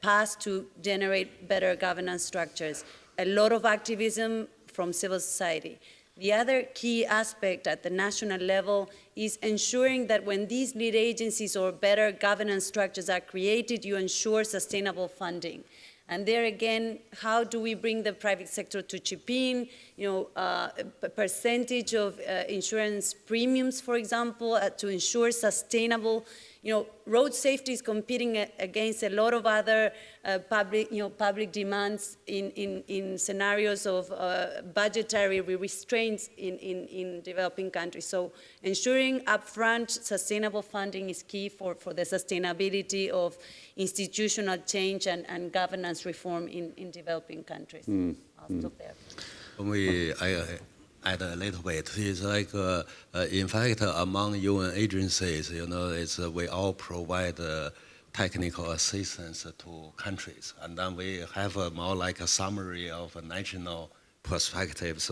passed to generate better governance structures. A lot of activism from civil society. The other key aspect at the national level is ensuring that when these lead agencies or better governance structures are created, you ensure sustainable funding. And there again, how do we bring the private sector to chip in? A percentage of insurance premiums, for example, to ensure sustainable. Road safety is competing against a lot of other public demands in scenarios of budgetary restraints in developing countries. So ensuring upfront sustainable funding is key for the sustainability of institutional change and governance reform in developing countries. I'll stop there. I add a little bit. It's like, in fact, among UN agencies, we all provide technical assistance to countries, and then we have more like a summary of national perspectives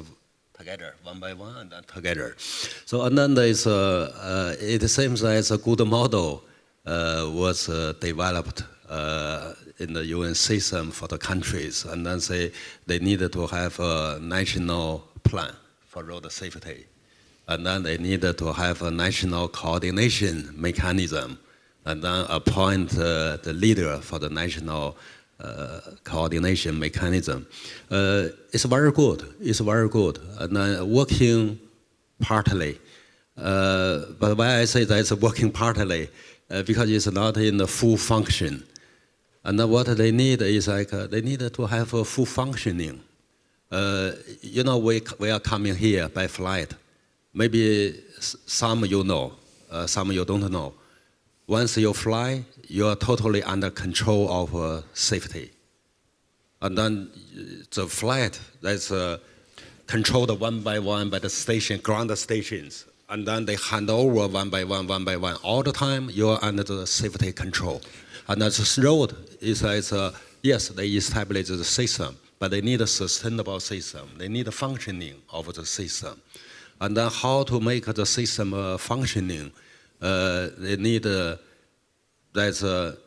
together, one by one, and then together. So, and then there's, it seems as a good model was developed in the UN system for the countries, and then they needed to have a national plan for road safety. And then they needed to have a national coordination mechanism, and then appoint the leader for the national coordination mechanism. It's very good, and then working partly. But why I say that it's working partly, because it's not in the full function. And then what they need is they need to have a full functioning. We are coming here by flight. Maybe some you know, some you don't know. Once you fly, you are totally under control of safety. And then the flight that's controlled one by one by the ground stations. And then they hand over one by one. All the time, you are under the safety control. And this road is yes, they establish the system, but they need a sustainable system. They need a functioning of the system. And then how to make the system functioning, they need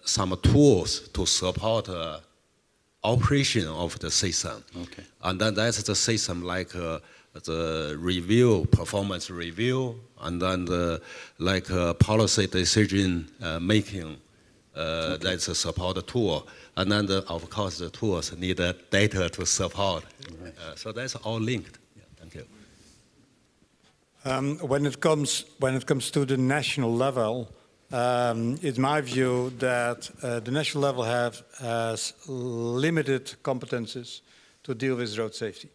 some tools to support operation of the system. Okay. And then that's the system like the review, performance review, and then the policy decision making. That's a support tool. And then, of course, the tools need data to support. So that's all linked. Yeah, thank you. When it comes to the national level, it's my view that the national level has limited competences to deal with road safety.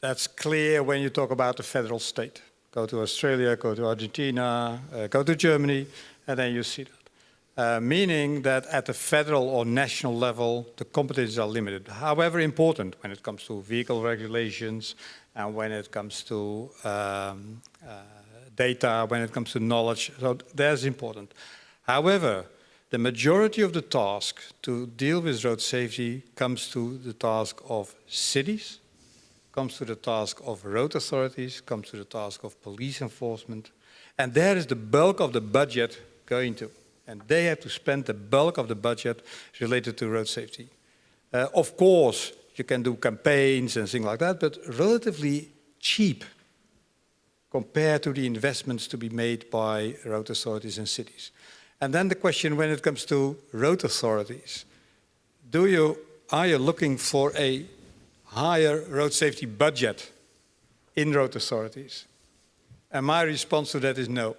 That's clear when you talk about the federal state. Go to Australia, go to Argentina, go to Germany, and then you see that. Meaning that at the federal or national level, the competencies are limited. However important when it comes to vehicle regulations and when it comes to data, when it comes to knowledge, so that's important. However, the majority of the task to deal with road safety comes to the task of cities, comes to the task of road authorities, comes to the task of police enforcement, and there is the bulk of the budget going to. And they have to spend the bulk of the budget related to road safety. Of course, you can do campaigns and things like that, but relatively cheap compared to the investments to be made by road authorities and cities. And then the question when it comes to road authorities, are you looking for a higher road safety budget in road authorities? And my response to that is no.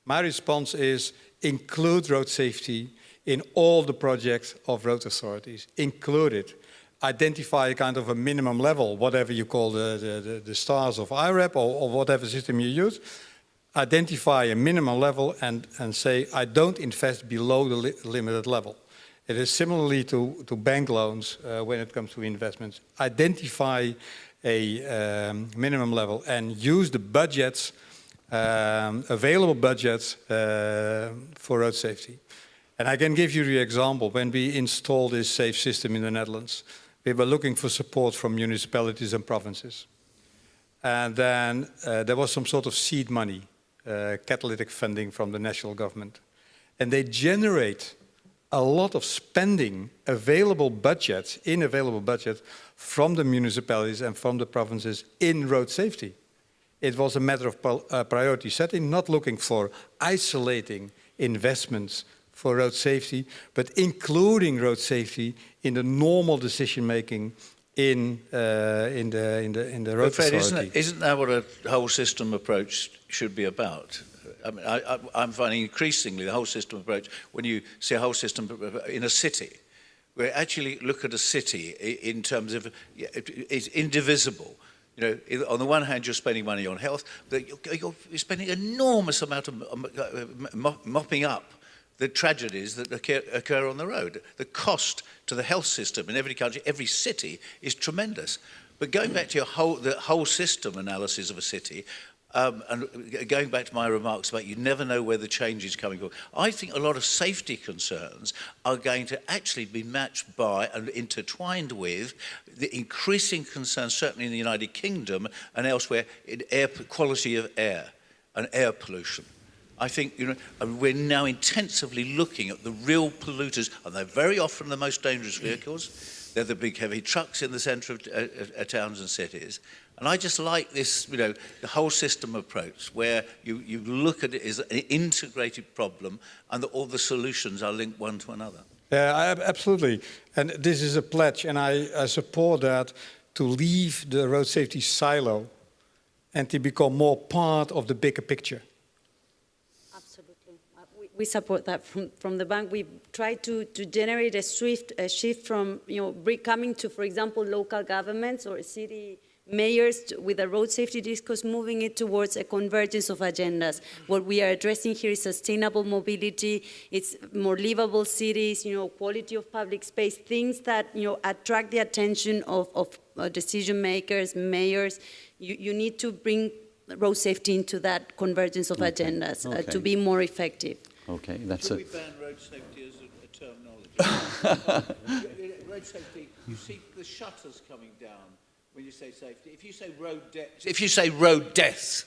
My response is include road safety in all the projects of road authorities. Include it. Identify a kind of a minimum level, whatever you call the stars of IREP or whatever system you use. Identify a minimum level and say, I don't invest below the limited level. It is similarly to bank loans when it comes to investments. Identify a minimum level and use the budgets available budgets for road safety. And I can give you the example. When we installed this safe system in the Netherlands, we were looking for support from municipalities and provinces. And then there was some sort of seed money, catalytic funding from the national government. And they generate a lot of spending, available budgets from the municipalities and from the provinces in road safety. It was a matter of priority setting, not looking for isolating investments for road safety, but including road safety in the normal decision making in the road authority. Isn't that what a whole system approach should be about? I mean, I'm finding increasingly the whole system approach, when you see a whole system in a city, we actually look at a city in terms of it's indivisible. You know, on the one hand, you're spending money on health, but you're spending an enormous amount of mopping up the tragedies that occur on the road. The cost to the health system in every country, every city, is tremendous. But going back to the whole system analysis of a city, and going back to my remarks about you never know where the change is coming from, I think a lot of safety concerns are going to actually be matched by and intertwined with the increasing concerns, certainly in the United Kingdom and elsewhere, in quality of air and air pollution. I think we're now intensively looking at the real polluters, and they're very often the most dangerous vehicles. They're the big heavy trucks in the centre of towns and cities. And I just like this, the whole system approach, where you look at it as an integrated problem and that all the solutions are linked one to another. Yeah, absolutely. And this is a pledge, and I support that, to leave the road safety silo and to become more part of the bigger picture. Absolutely. We support that from the bank. We try to generate a shift from, coming to, for example, local governments or city mayors with a road safety discourse, moving it towards a convergence of agendas. What we are addressing here is sustainable mobility, it's more livable cities, quality of public space, things that, attract the attention of decision makers, mayors. You need to bring road safety into that convergence of agendas to be more effective. Okay, that's Should we ban road safety as a terminology? Road safety, you see the shutters coming down when you say safety. If you say road deaths,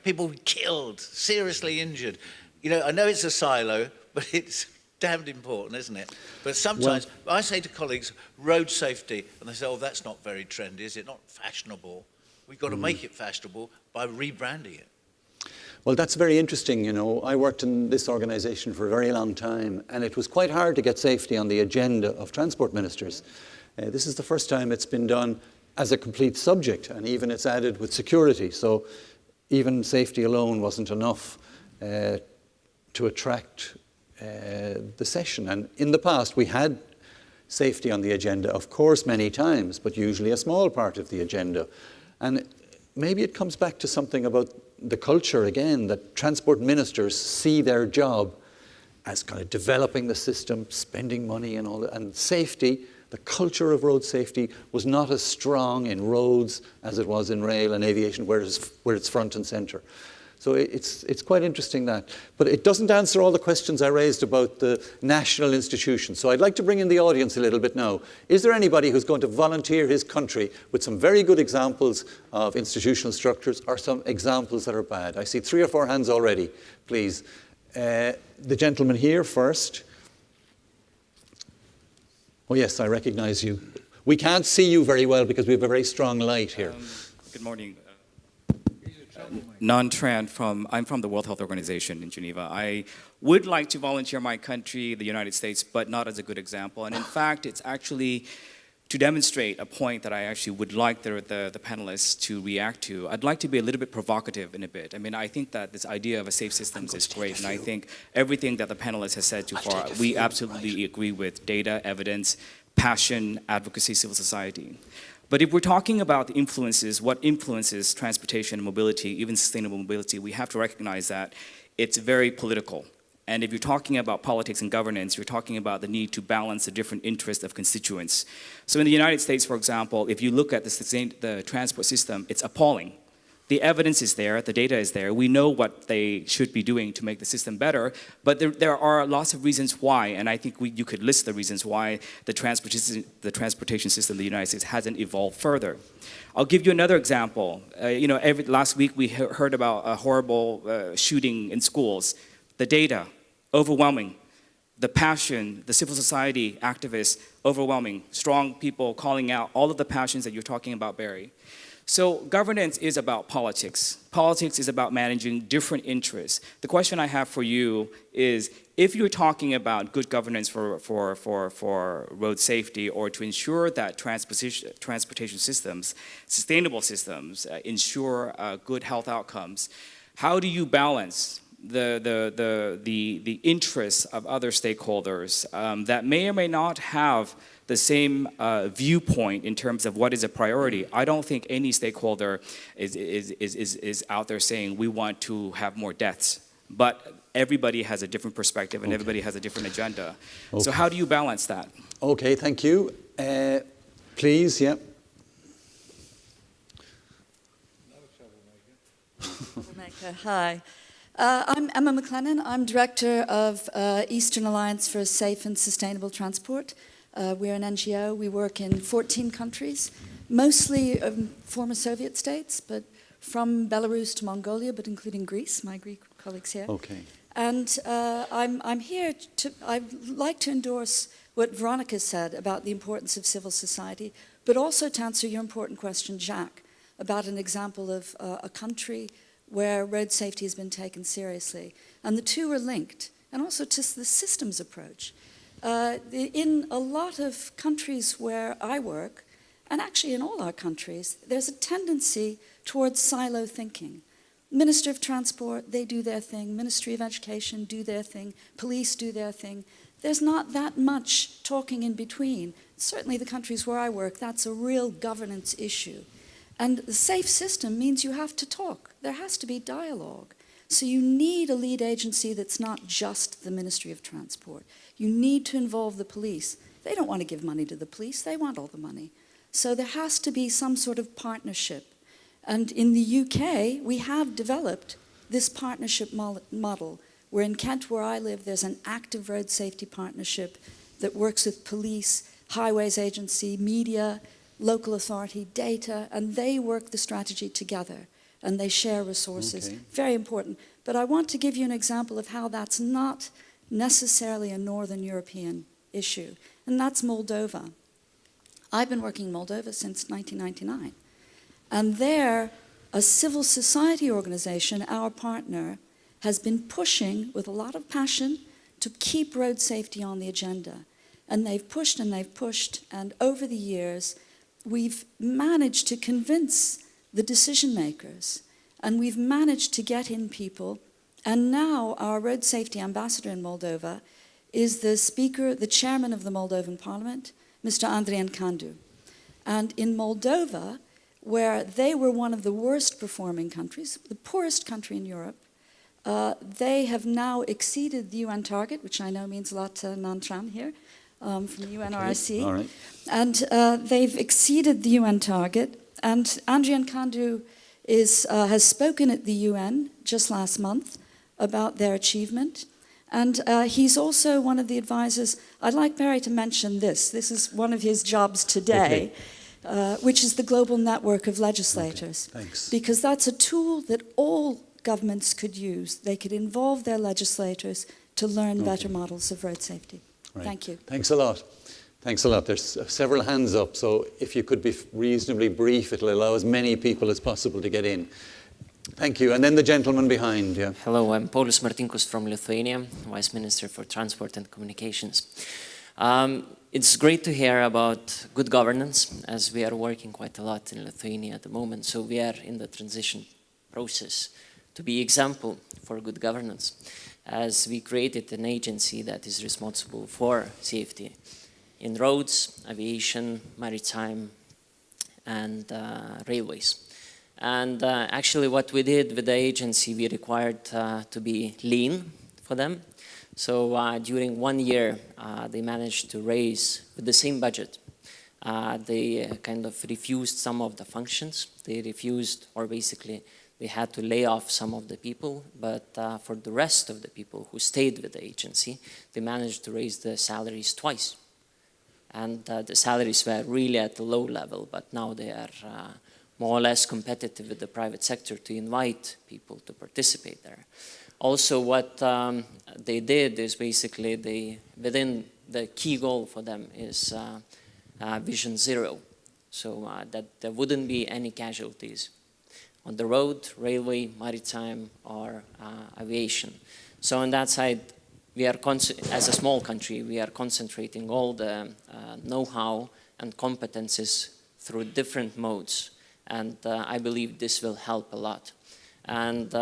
people killed, seriously injured. I know it's a silo, but it's damned important, isn't it? But sometimes I say to colleagues, road safety, and they say, oh, that's not very trendy, is it? Not fashionable. We've got to make it fashionable by rebranding it. Well, that's very interesting. You know, I worked in this organisation for a very long time, and it was quite hard to get safety on the agenda of transport ministers. This is the first time it's been done as a complete subject, and even it's added with security. So even safety alone wasn't enough to attract the session. And in the past, we had safety on the agenda, of course, many times, but usually a small part of the agenda. And maybe it comes back to something about the culture again, that transport ministers see their job as kind of developing the system, spending money and all that. And safety, the culture of road safety, was not as strong in roads as it was in rail and aviation, where it's front and centre. So it's quite interesting that. But it doesn't answer all the questions I raised about the national institutions. So I'd like to bring in the audience a little bit now. Is there anybody who's going to volunteer his country with some very good examples of institutional structures or some examples that are bad? I see 3 or 4 hands already, please. The gentleman here first. Oh yes, I recognise you. We can't see you very well because we have a very strong light here. Good morning. Nan Tran I'm from the World Health Organization in Geneva. I would like to volunteer my country, the United States, but not as a good example. And in fact, it's actually to demonstrate a point that I actually would like the panelists to react to. I'd like to be a little bit provocative in a bit. I mean, I think that this idea of a safe systems is great, and I think everything that the panelists have said so far, we absolutely agree with: data, evidence, passion, advocacy, civil society. But if we're talking about the influences, what influences transportation and mobility, even sustainable mobility, we have to recognize that it's very political. And if you're talking about politics and governance, you're talking about the need to balance the different interests of constituents. So in the United States, for example, if you look at the transport system, it's appalling. The evidence is there, the data is there. We know what they should be doing to make the system better, but there are lots of reasons why, and I think you could list the reasons why the transportation system in the United States hasn't evolved further. I'll give you another example. Last week we heard about a horrible shooting in schools. The data, overwhelming. The passion, the civil society activists, overwhelming. Strong people calling out all of the passions that you're talking about, Barry. So governance is about politics. Politics is about managing different interests. The question I have for you is, if you're talking about good governance for road safety, or to ensure that transportation systems, sustainable systems, ensure good health outcomes, how do you balance the interests of other stakeholders that may or may not have the same viewpoint in terms of what is a priority? I don't think any stakeholder is out there saying we want to have more deaths, but everybody has a different perspective and everybody has a different agenda. So how do you balance that? Okay, thank you. Please, yeah. Hi. I'm Emma Mclaughlin. I'm Director of Eastern Alliance for Safe and Sustainable Transport. We're an NGO. We work in 14 countries, mostly former Soviet states, but from Belarus to Mongolia, but including Greece, my Greek colleagues here. Okay. And I'm here I'd like to endorse what Veronica said about the importance of civil society, but also to answer your important question, Jacques, about an example of a country where road safety has been taken seriously. And the two are linked, and also to the systems approach. In a lot of countries where I work, and actually in all our countries, there's a tendency towards silo thinking. Minister of Transport, they do their thing. Ministry of Education, do their thing. Police do their thing. There's not that much talking in between. Certainly the countries where I work, that's a real governance issue. And the safe system means you have to talk. There has to be dialogue. So you need a lead agency that's not just the Ministry of Transport. You need to involve the police. They don't want to give money to the police. They want all the money. So there has to be some sort of partnership. And in the UK, we have developed this partnership model, where in Kent, where I live, there's an active road safety partnership that works with police, highways agency, media, local authority, data, and they work the strategy together, and they share resources. Okay. Very important. But I want to give you an example of how that's not necessarily a Northern European issue, and that's Moldova. I've been working in Moldova since 1999, and there, a civil society organization, our partner, has been pushing with a lot of passion to keep road safety on the agenda. And they've pushed and they've pushed, and over the years, we've managed to convince the decision makers, and we've managed to get in people. And now our road safety ambassador in Moldova is the speaker, the chairman of the Moldovan parliament, Mr. Andrian Candu. And in Moldova, where they were one of the worst performing countries, the poorest country in Europe, they have now exceeded the UN target, which I know means a lot to Nantran here, from the UNRC. Okay. All right. And they've exceeded the UN target. And Andrian Candu has spoken at the UN just last month about their achievement. And he's also one of the advisors. I'd like Barry to mention this. This is one of his jobs today, which is the Global Network of Legislators. Okay. Thanks. Because that's a tool that all governments could use. They could involve their legislators to learn better models of road safety. Right. Thank you. Thanks a lot. Thanks a lot. There's several hands up, so if you could be reasonably brief, it'll allow as many people as possible to get in. Thank you. And then the gentleman behind, yeah. Hello, I'm Paulius Martinkus from Lithuania, Vice Minister for Transport and Communications. It's great to hear about good governance, as we are working quite a lot in Lithuania at the moment. So we are in the transition process to be example for good governance, as we created an agency that is responsible for safety in roads, aviation, maritime, and railways. And actually what we did with the agency, we required to be lean for them. So during 1 year, they managed to raise, with the same budget, they kind of refused some of the functions. They refused, or basically, they had to lay off some of the people, but for the rest of the people who stayed with the agency, they managed to raise the salaries twice. And the salaries were really at the low level, but now they are more or less competitive with the private sector to invite people to participate there. Also, what they did is basically within the key goal for them is Vision Zero, so that there wouldn't be any casualties on the road, railway, maritime, or aviation. So on that side, we are, as a small country, we are concentrating all the know-how and competences through different modes. And I believe this will help a lot. And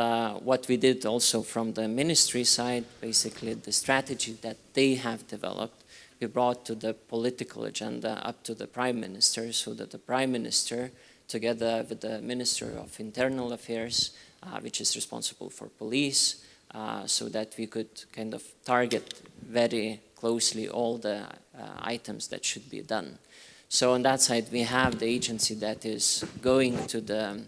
what we did also from the ministry side, basically the strategy that they have developed, we brought to the political agenda up to the Prime Minister, so that the Prime Minister, together with the Minister of Internal Affairs, which is responsible for police, so that we could kind of target very closely all the items that should be done. So on that side, we have the agency that is going to the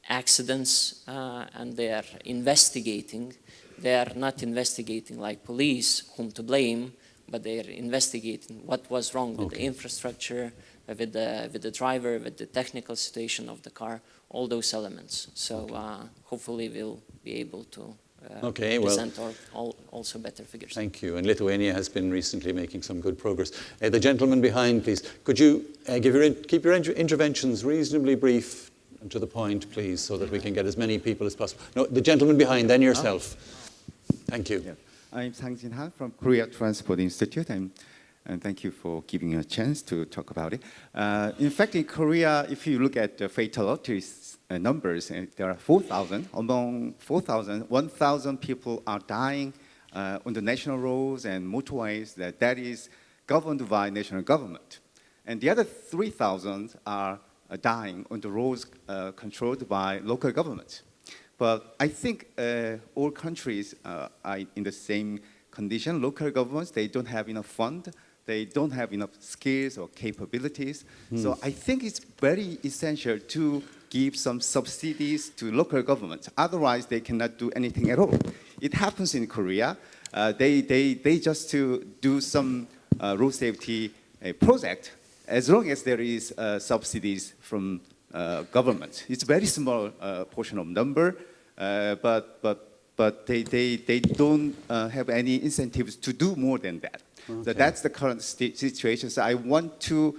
accidents and they are investigating. They are not investigating like police, whom to blame, but they are investigating what was wrong with the infrastructure, with the driver, with the technical situation of the car, all those elements. So hopefully we'll be able to present also better figures. Thank you. And Lithuania has been recently making some good progress. The gentleman behind, please. Could you keep your interventions reasonably brief and to the point, please, so that we can get as many people as possible. No, the gentleman behind, then yourself. Thank you. Yeah. I'm Sang Jin-ha from Korea Transport Institute, and thank you for giving me a chance to talk about it. In fact, in Korea, if you look at the fatalities numbers, there are 4,000. Among 4,000, 1,000 people are dying on the national roads and motorways. That is governed by national government. And the other 3,000 are dying on the roads controlled by local government. But I think all countries are in the same condition. Local governments, they don't have enough fund. They don't have enough skills or capabilities. So I think it's very essential to give some subsidies to local governments. Otherwise, they cannot do anything at all. It happens in Korea. They just to do some road safety project as long as there is subsidies from government. It's a very small portion of number, but but they don't have any incentives to do more than that. Okay. So that's the current situation. So I want to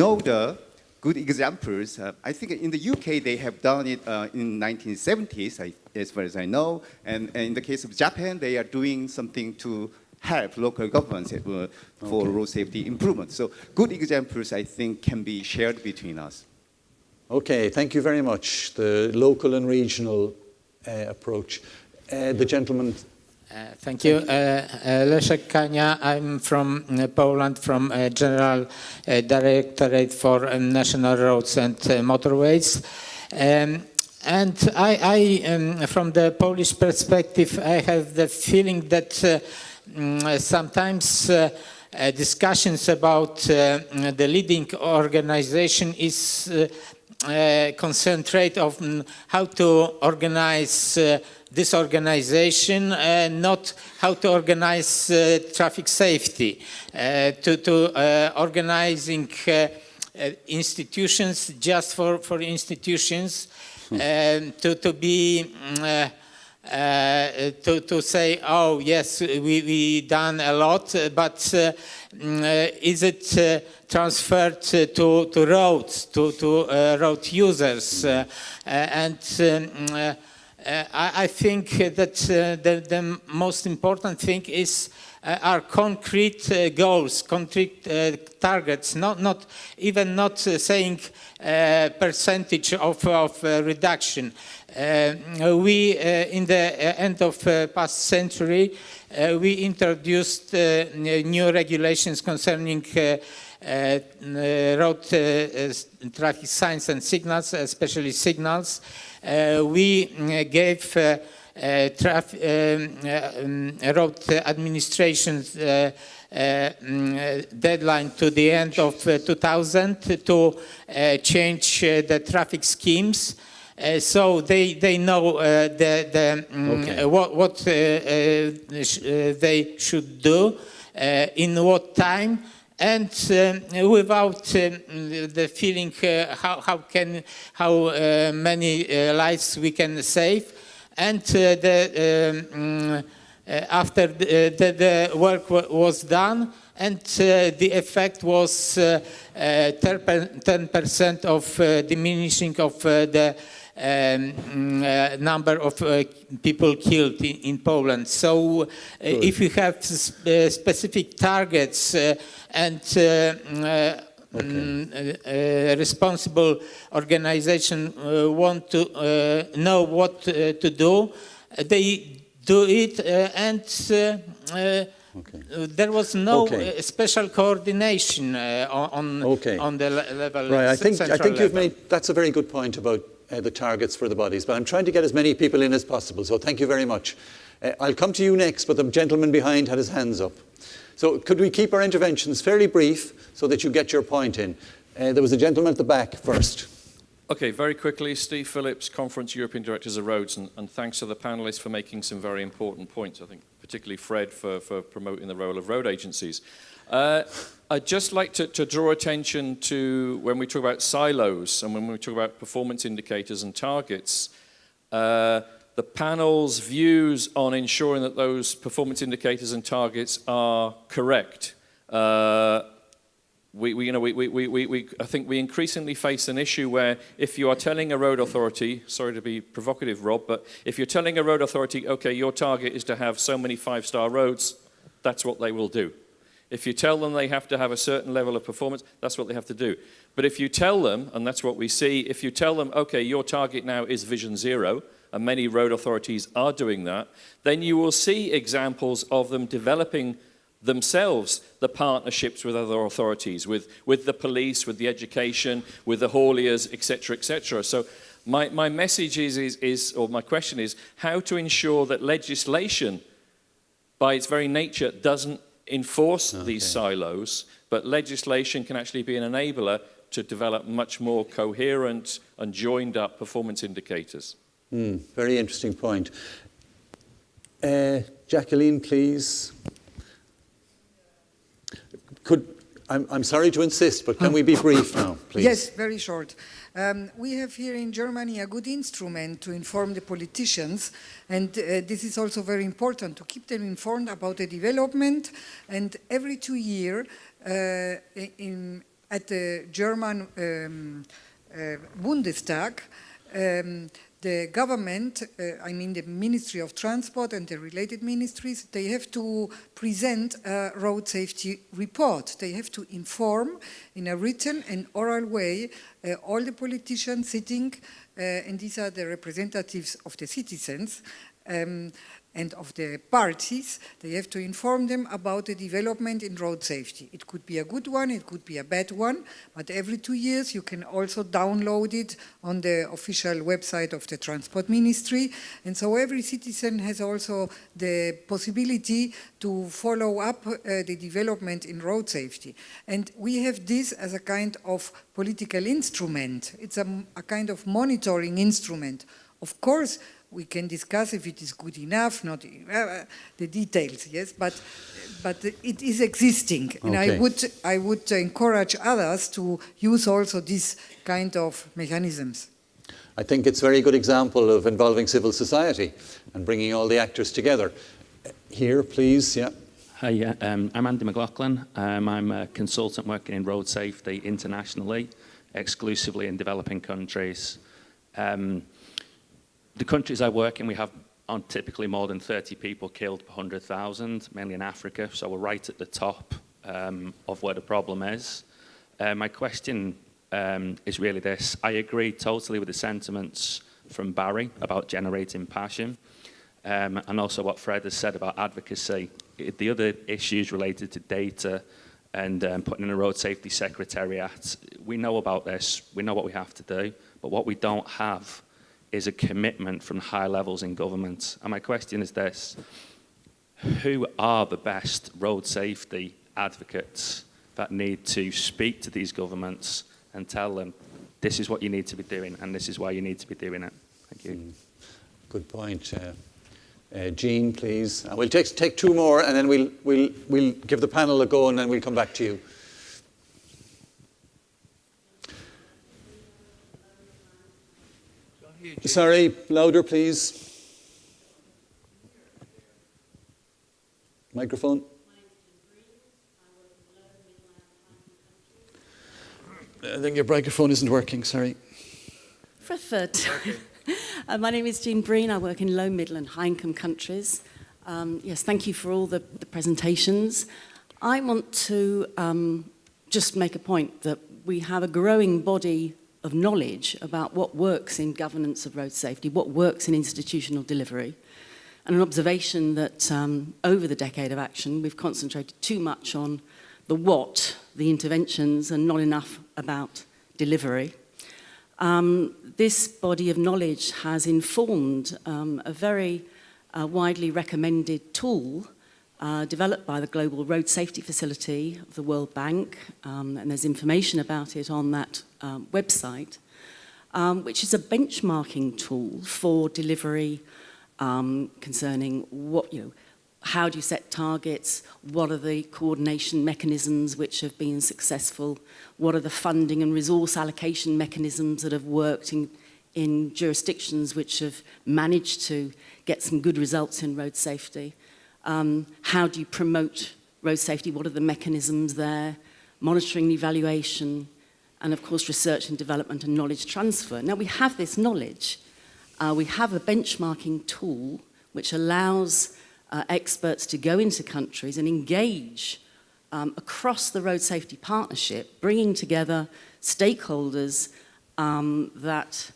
know the good examples. I think in the UK they have done it in 1970s, as far as I know. And in the case of Japan, they are doing something to help local governments for road safety improvement. So good examples, I think, can be shared between us. Okay, thank you very much. The local and regional approach. The gentleman. Thank you. Leszek Kania, I'm from Poland, from General Directorate for National Roads and Motorways. And I from the Polish perspective, I have the feeling that sometimes discussions about the leading organization is concentrate on how to organize this organization, not how to organize traffic safety, to organizing institutions just for institutions, to be to say, oh yes, we done a lot, but is it transferred to roads, to road users? I think that the most important thing is are concrete goals, concrete targets, not saying percentage of reduction. We, in the end of past century, we introduced new regulations concerning road traffic signs and signals, especially signals. We gave road administration's deadline to the end of 2000 to change the traffic schemes. So they know what they should do, in what time, and without the feeling how many lives we can save. And after the work was done, and the effect was 10% of diminishing of the number of people killed in Poland. So if you have specific targets and responsible organization want to know what to do, they do it, and there was no special coordination on the level. Right, I think you've made, that's a very good point about the targets for the bodies, but I'm trying to get as many people in as possible, so thank you very much. I'll come to you next, but the gentleman behind had his hands up. So could we keep our interventions fairly brief so that you get your point in? There was a gentleman at the back first. Okay, very quickly, Steve Phillips, Conference European Directors of Roads, and thanks to the panelists for making some very important points, I think particularly Fred for promoting the role of road agencies. I'd just like to draw attention to when we talk about silos and when we talk about performance indicators and targets, the panel's views on ensuring that those performance indicators and targets are correct. I think we increasingly face an issue where if you are telling a road authority, sorry to be provocative, Rob, but if you're telling a road authority, okay, your target is to have so many 5-star roads, that's what they will do. If you tell them they have to have a certain level of performance, that's what they have to do. But if you tell them, and that's what we see, if you tell them, okay, your target now is Vision Zero, and many road authorities are doing that, then you will see examples of them developing themselves the partnerships with other authorities, with the police, with the education, with the hauliers, etc., etc. So my message is, or my question is, how to ensure that legislation, by its very nature, doesn't enforce these silos, but legislation can actually be an enabler to develop much more coherent and joined up performance indicators. Very interesting point. Jacqueline, please. I'm sorry to insist, but can we be brief now, please? Yes, very short. We have here in Germany a good instrument to inform the politicians, and this is also very important to keep them informed about the development. And every 2 years, at the German Bundestag, the government, I mean the Ministry of Transport and the related ministries, they have to present a road safety report. They have to inform in a written and oral way all the politicians sitting, and these are the representatives of the citizens, and of the parties. They have to inform them about the development in road safety. It could be a good one, it could be a bad one, but every 2 years you can also download it on the official website of the Transport Ministry. And so every citizen has also the possibility to follow up the development in road safety. And we have this as a kind of political instrument. It's a kind of monitoring instrument. Of course, we can discuss if it is good enough, not the details, yes, but it is existing. Okay. And I would encourage others to use also this kind of mechanisms. I think it's a very good example of involving civil society and bringing all the actors together. Here, please, yeah. Hi, I'm Andy Mclaughlin. I'm a consultant working in road safety internationally, exclusively in developing countries. The countries I work in, we have typically more than 30 people killed per 100,000, mainly in Africa, so we're right at the top of where the problem is. My question is really this. I agree totally with the sentiments from Barry about generating passion, and also what Fred has said about advocacy. The other issues related to data and putting in a road safety secretariat, we know about this, we know what we have to do, but what we don't have is a commitment from high levels in government. And my question is this: who are the best road safety advocates that need to speak to these governments and tell them, this is what you need to be doing and this is why you need to be doing it? Thank you. Good point. Jean, please. We'll take two more and then we'll give the panel a go and then we'll come back to you. Sorry, louder, please. Microphone. I think your microphone isn't working, sorry. Preferred. My name is Jean Breen. I work in low, middle and high income countries. Yes, thank you for all the presentations. I want to just make a point that we have a growing body of knowledge about what works in governance of road safety, what works in institutional delivery, and an observation that over the decade of action, we've concentrated too much on the what, the interventions, and not enough about delivery. This body of knowledge has informed a very widely recommended tool developed by the Global Road Safety Facility of the World Bank, and there's information about it on that website, which is a benchmarking tool for delivery concerning what, how do you set targets, what are the coordination mechanisms which have been successful, what are the funding and resource allocation mechanisms that have worked in jurisdictions which have managed to get some good results in road safety. How do you promote road safety? What are the mechanisms there? Monitoring, evaluation, and of course research and development and knowledge transfer. Now we have this knowledge. We have a benchmarking tool which allows experts to go into countries and engage across the road safety partnership, bringing together stakeholders that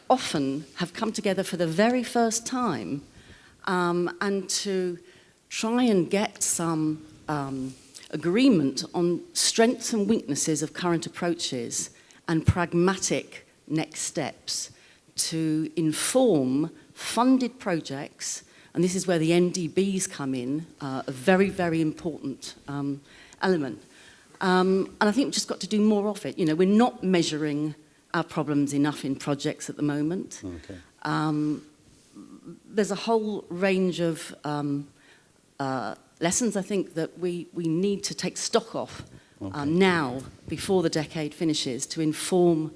often have come together for the very first time, and to try and get some agreement on strengths and weaknesses of current approaches and pragmatic next steps to inform funded projects. And this is where the NDBs come in, a very, very important element. And I think we've just got to do more of it. We're not measuring our problems enough in projects at the moment. Okay. There's a whole range of lessons, I think, that we need to take stock of now, before the decade finishes, to inform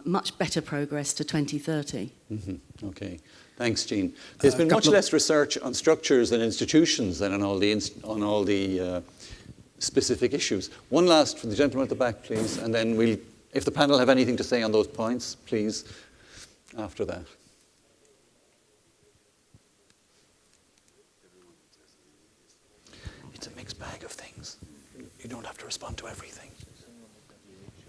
much better progress to 2030. Okay, thanks, Jean. There's been much less research on structures and institutions than on all the specific issues. One last from the gentleman at the back, please, and then we'll, if the panel have anything to say on those points, please, after that. It's a mixed bag of things. You don't have to respond to everything.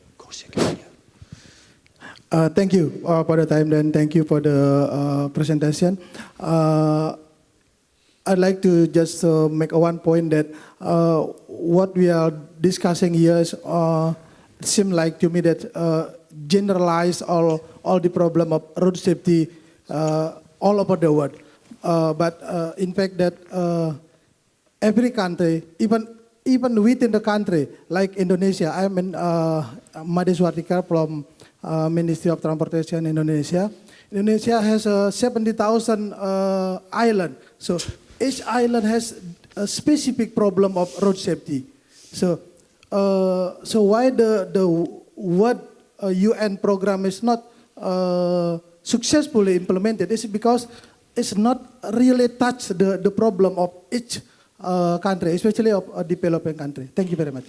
Of course you can, yeah. Thank you for the time, then thank you for the presentation. I'd like to just make one point that what we are discussing here is, seem like to me that generalize all the problem of road safety all over the world. But in fact that every country, even within the country, like Indonesia, I'm in Madiswartika from Ministry of Transportation Indonesia. Indonesia has 70,000 islands. So each island has a specific problem of road safety. So why the what UN program is not successfully implemented is because it's not really touch the problem of each country, especially of a developing country. Thank you very much.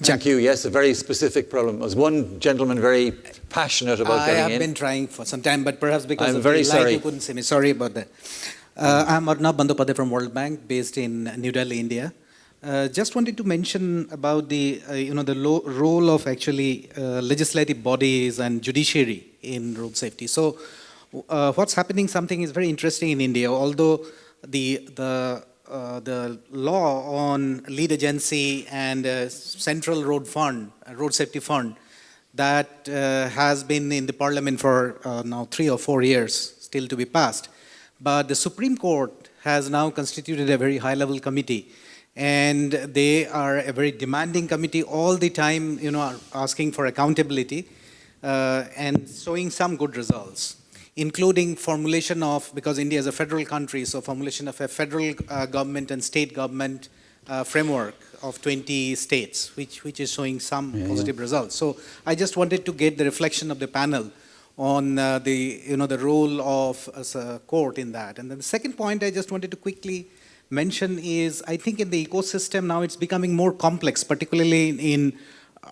Thank you. Yes, a very specific problem. There was one gentleman very passionate about getting in. I have been trying for some time, but perhaps because I'm of very the light, sorry. you couldn't see me. Sorry about that. I'm Arnab Bandyopadhyay from World Bank, based in New Delhi, India. Just wanted to mention about the role of actually legislative bodies and judiciary in road safety. So, what's happening? Something is very interesting in India. Although the law on lead agency and central road fund, road safety fund, that has been in the parliament for now 3 or 4 years, still to be passed. But the Supreme Court has now constituted a very high-level committee, and they are a very demanding committee all the time, are asking for accountability and showing some good results, including formulation of, because India is a federal country, so formulation of a federal government and state government framework of 20 states, which is showing some positive results. So I just wanted to get the reflection of the panel on the role of as a court in that. And then the second point I just wanted to quickly mention is, I think in the ecosystem now it's becoming more complex, particularly in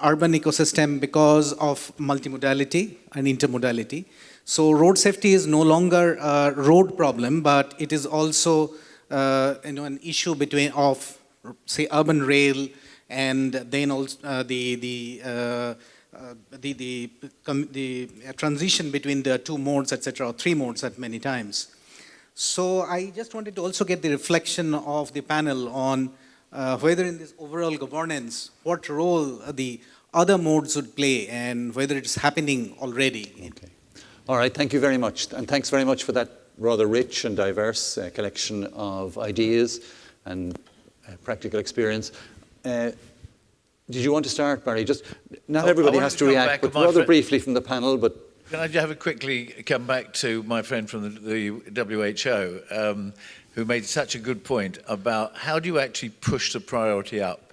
urban ecosystem because of multimodality and intermodality. So road safety is no longer a road problem, but it is also an issue between say urban rail and then also the transition between the two modes, etc., or three modes at many times. So I just wanted to also get the reflection of the panel on whether in this overall governance, what role the other modes would play and whether it's happening already. Okay. All right, thank you very much. And thanks very much for that rather rich and diverse collection of ideas and practical experience. Did you want to start, Barry? Just not everybody has to react, but rather briefly from the panel. But can I just quickly come back to my friend from the WHO, who made such a good point about how do you actually push the priority up?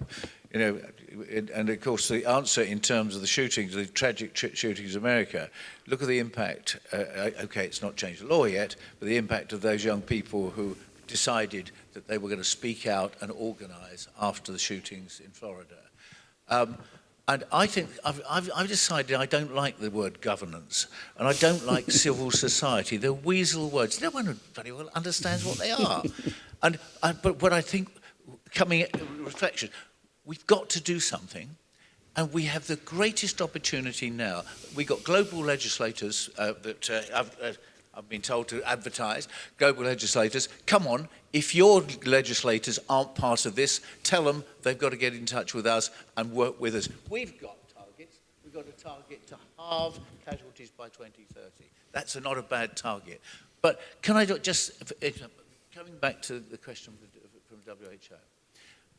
And of course the answer in terms of the shootings, the tragic shootings in America, look at the impact. Okay, it's not changed the law yet, but the impact of those young people who decided that they were going to speak out and organise after the shootings in Florida. And I think I've decided I don't like the word governance, and I don't like civil society. They're weasel words. No one very well understands what they are. But what I think, coming at reflection, we've got to do something, and we have the greatest opportunity now. We've got global legislators that I've been told to advertise, global legislators. Come on, if your legislators aren't part of this, tell them they've got to get in touch with us and work with us. We've got targets. We've got a target to halve casualties by 2030. That's not a bad target. But can I just, coming back to the question from WHO,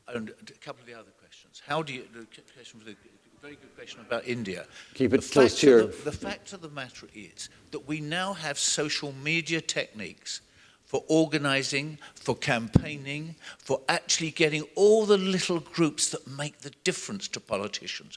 and a couple of the other questions. How do you, the question was a very good question about India. Keep it close to your... The fact of the matter is that we now have social media techniques for organising, for campaigning, for actually getting all the little groups that make the difference to politicians.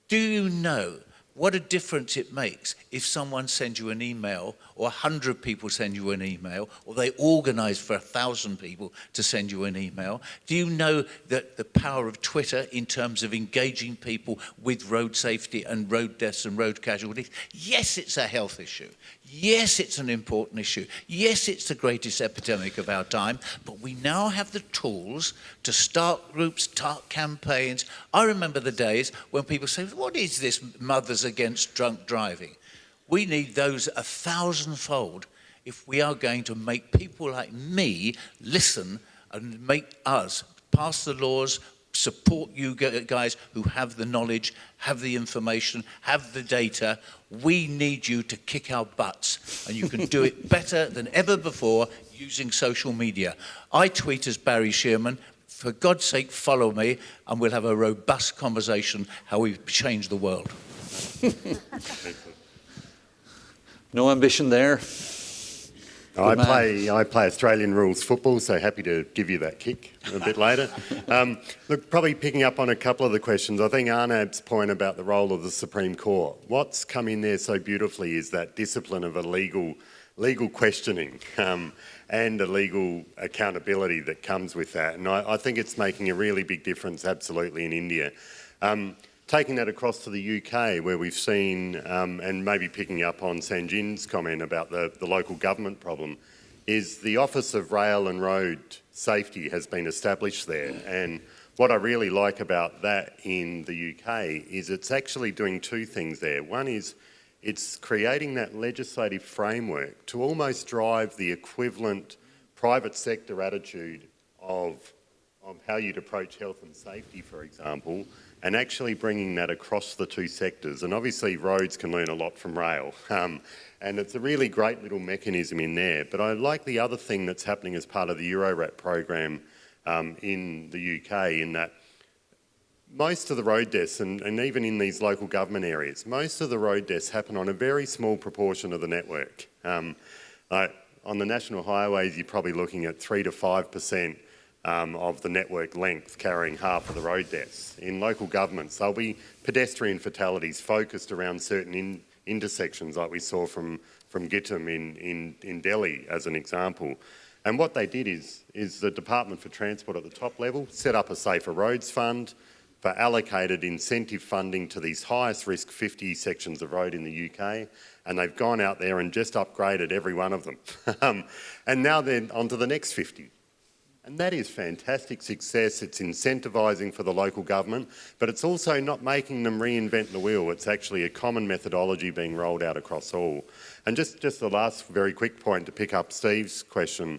Do you know what a difference it makes if someone sends you an email, or 100 people send you an email, or they organise for 1,000 people to send you an email. Do you know that the power of Twitter in terms of engaging people with road safety and road deaths and road casualties? Yes, it's a health issue. Yes, it's an important issue. Yes, it's the greatest epidemic of our time, but we now have the tools to start groups, start campaigns. I remember the days when people say, what is this Mothers Against Drunk Driving? We need those 1,000-fold if we are going to make people like me listen and make us pass the laws, support you guys who have the knowledge, have the information, have the data. We need you to kick our butts, and you can do it better than ever before using social media. I tweet as Barry Sherman. For God's sake, follow me, and we'll have a robust conversation how we change the world. No ambition there. I play Australian rules football, so happy to give you that kick a bit later. Look, probably picking up on a couple of the questions, I think Arnab's point about the role of the Supreme Court. What's come in there so beautifully is that discipline of a legal questioning and a legal accountability that comes with that. And I think it's making a really big difference, absolutely, in India. Taking that across to the UK, where we've seen, and maybe picking up on Sanjin's comment about the local government problem, is the Office of Rail and Road Safety has been established there. And what I really like about that in the UK is it's actually doing two things there. One is it's creating that legislative framework to almost drive the equivalent private sector attitude of how you'd approach health and safety, for example, and actually bringing that across the two sectors. And obviously roads can learn a lot from rail. And it's a really great little mechanism in there. But I like the other thing that's happening as part of the Eurorat program in the UK, in that most of the road deaths, and even in these local government areas, most of the road deaths happen on a very small proportion of the network. On the national highways, you're probably looking at 3 to 5% of the network length carrying half of the road deaths. In local governments, there'll be pedestrian fatalities focused around certain intersections, like we saw from Gittam in Delhi as an example. And what they did is the Department for Transport at the top level set up a Safer Roads Fund for allocated incentive funding to these highest risk 50 sections of road in the UK, and they've gone out there and just upgraded every one of them. And now they're on to the next 50. And that is fantastic success. It's incentivising for the local government, but it's also not making them reinvent the wheel. It's actually a common methodology being rolled out across all. And just the last very quick point to pick up Steve's question,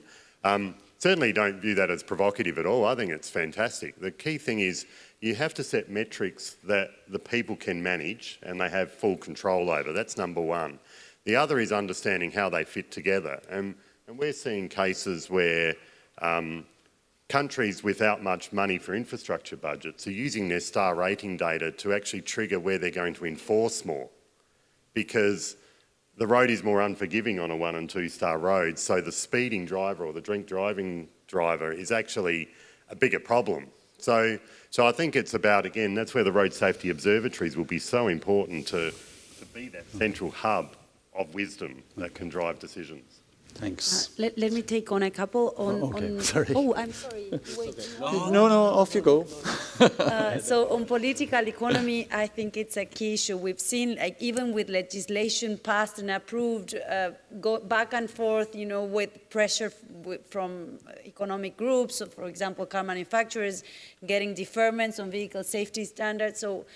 certainly don't view that as provocative at all. I think it's fantastic. The key thing is you have to set metrics that the people can manage and they have full control over. That's number one. The other is understanding how they fit together. And we're seeing cases where countries without much money for infrastructure budgets are using their star rating data to actually trigger where they're going to enforce more, because the road is more unforgiving on a 1 and 2 star road, so the speeding driver or the drink driving driver is actually a bigger problem. So I think it's about, again, that's where the road safety observatories will be so important to be that central hub of wisdom that can drive decisions. Thanks. Let me take on a couple on Sorry. Oh, I'm sorry. Wait. No, off you go. So on political economy, I think it's a key issue. We've seen, like, even with legislation passed and approved, go back and forth, with pressure from economic groups. So, for example, car manufacturers getting deferments on vehicle safety standards. So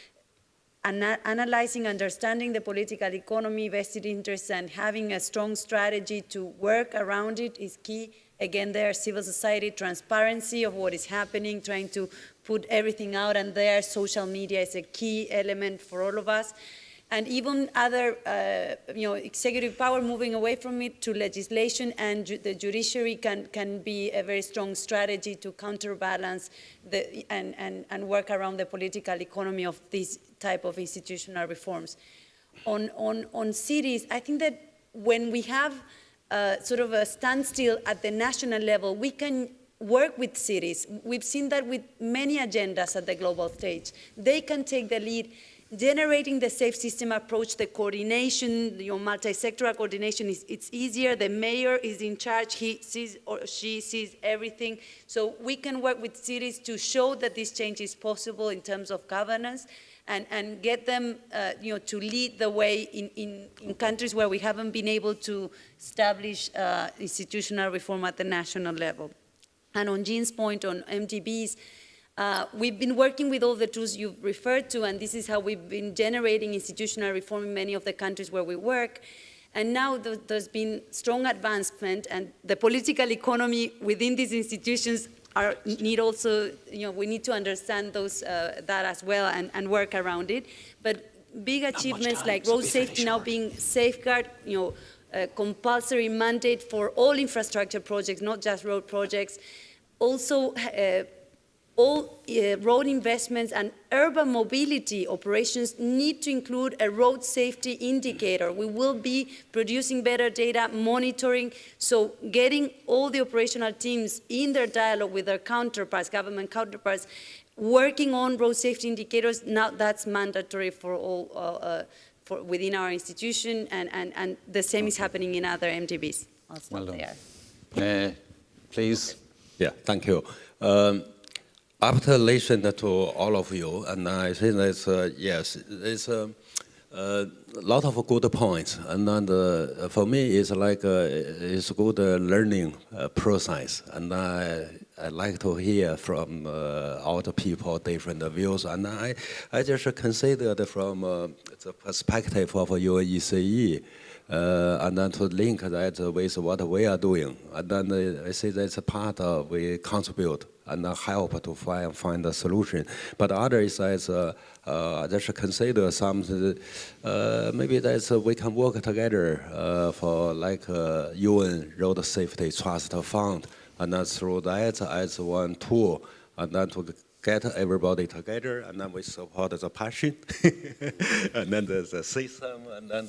analyzing, understanding the political economy, vested interests, and having a strong strategy to work around it is key. Again, there, civil society, transparency of what is happening, trying to put everything out, and there, social media is a key element for all of us. And even other, executive power moving away from it to legislation, and the judiciary can be a very strong strategy to counterbalance and work around the political economy of these type of institutional reforms. On cities, I think that when we have sort of a standstill at the national level, we can work with cities. We've seen that with many agendas at the global stage. They can take the lead. generating the safe system approach, the coordination, multi-sectoral coordination, it's easier. The mayor is in charge. He sees or she sees everything. So we can work with cities to show that this change is possible in terms of governance and get them to lead the way in countries where we haven't been able to establish institutional reform at the national level. And on Jean's point on MDBs, we've been working with all the tools you've referred to, and this is how we've been generating institutional reform in many of the countries where we work. And now there's been strong advancement, and the political economy within these institutions need also, we need to understand that as well and work around it. But big achievements like road safety now being safeguard, a compulsory mandate for all infrastructure projects, not just road projects. Also, all road investments and urban mobility operations need to include a road safety indicator. We will be producing better data, monitoring, so getting all the operational teams in their dialogue with their counterparts, government counterparts, working on road safety indicators. Now that's mandatory for all within our institution, and the same is happening in other MDBs. I'll stop there. Please. Yeah, thank you. After listening to all of you, and I think that's, yes, it's a lot of good points. And then for me, it's like it's a good learning process. And I like to hear from all the people different views. And I just considered from the perspective of your ECE, and then to link that with what we are doing. And then I say that's a part of we contribute and help to find a solution. But others, just consider something, maybe that's we can work together for like UN Road Safety Trust Fund, and then through that as one tool, and then to get everybody together, and then we support the passion, and then there's the system, and then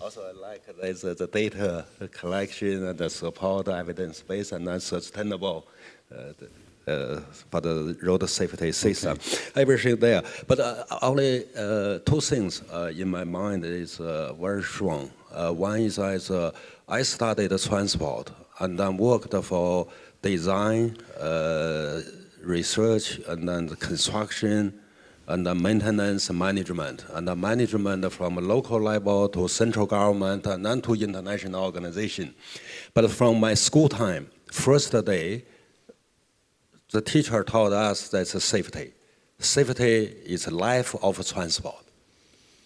also I like there's the data collection and the support evidence base, and then sustainable for the road safety system. Okay. Everything there. But only two things in my mind is very strong. One is I studied transport and then worked for design, research, and then the construction, and the maintenance management, and the management from local level to central government and then to international organization. But from my school time, first day, the teacher told us that's safety. Safety is life of transport.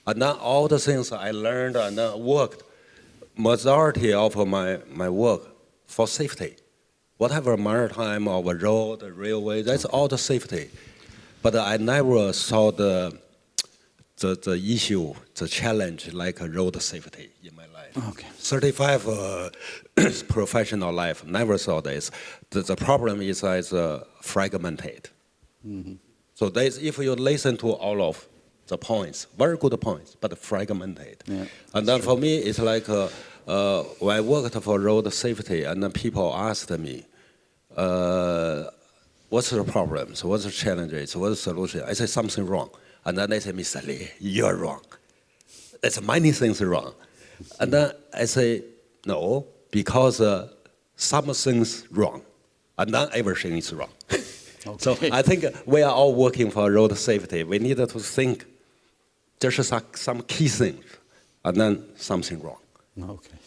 And then all the things I learned and worked, majority of my work for safety. Whatever maritime or road, railway, that's all the safety. But I never saw the issue, the challenge like road safety in my life. Okay. 35 professional life, never saw this. The problem is it's fragmented. Mm-hmm. So if you listen to all of the points, very good points, but fragmented. Yeah, and then for me, it's like when I worked for road safety, and then people asked me, what's the problems, what's the challenges, what's the solution? I say something wrong. And then they say, Mr. Lee, you're wrong. There's many things wrong. And then I say, no, because some things wrong, and then everything is wrong. Okay. So I think we are all working for road safety. We need to think there's some key things, and then something wrong. Okay.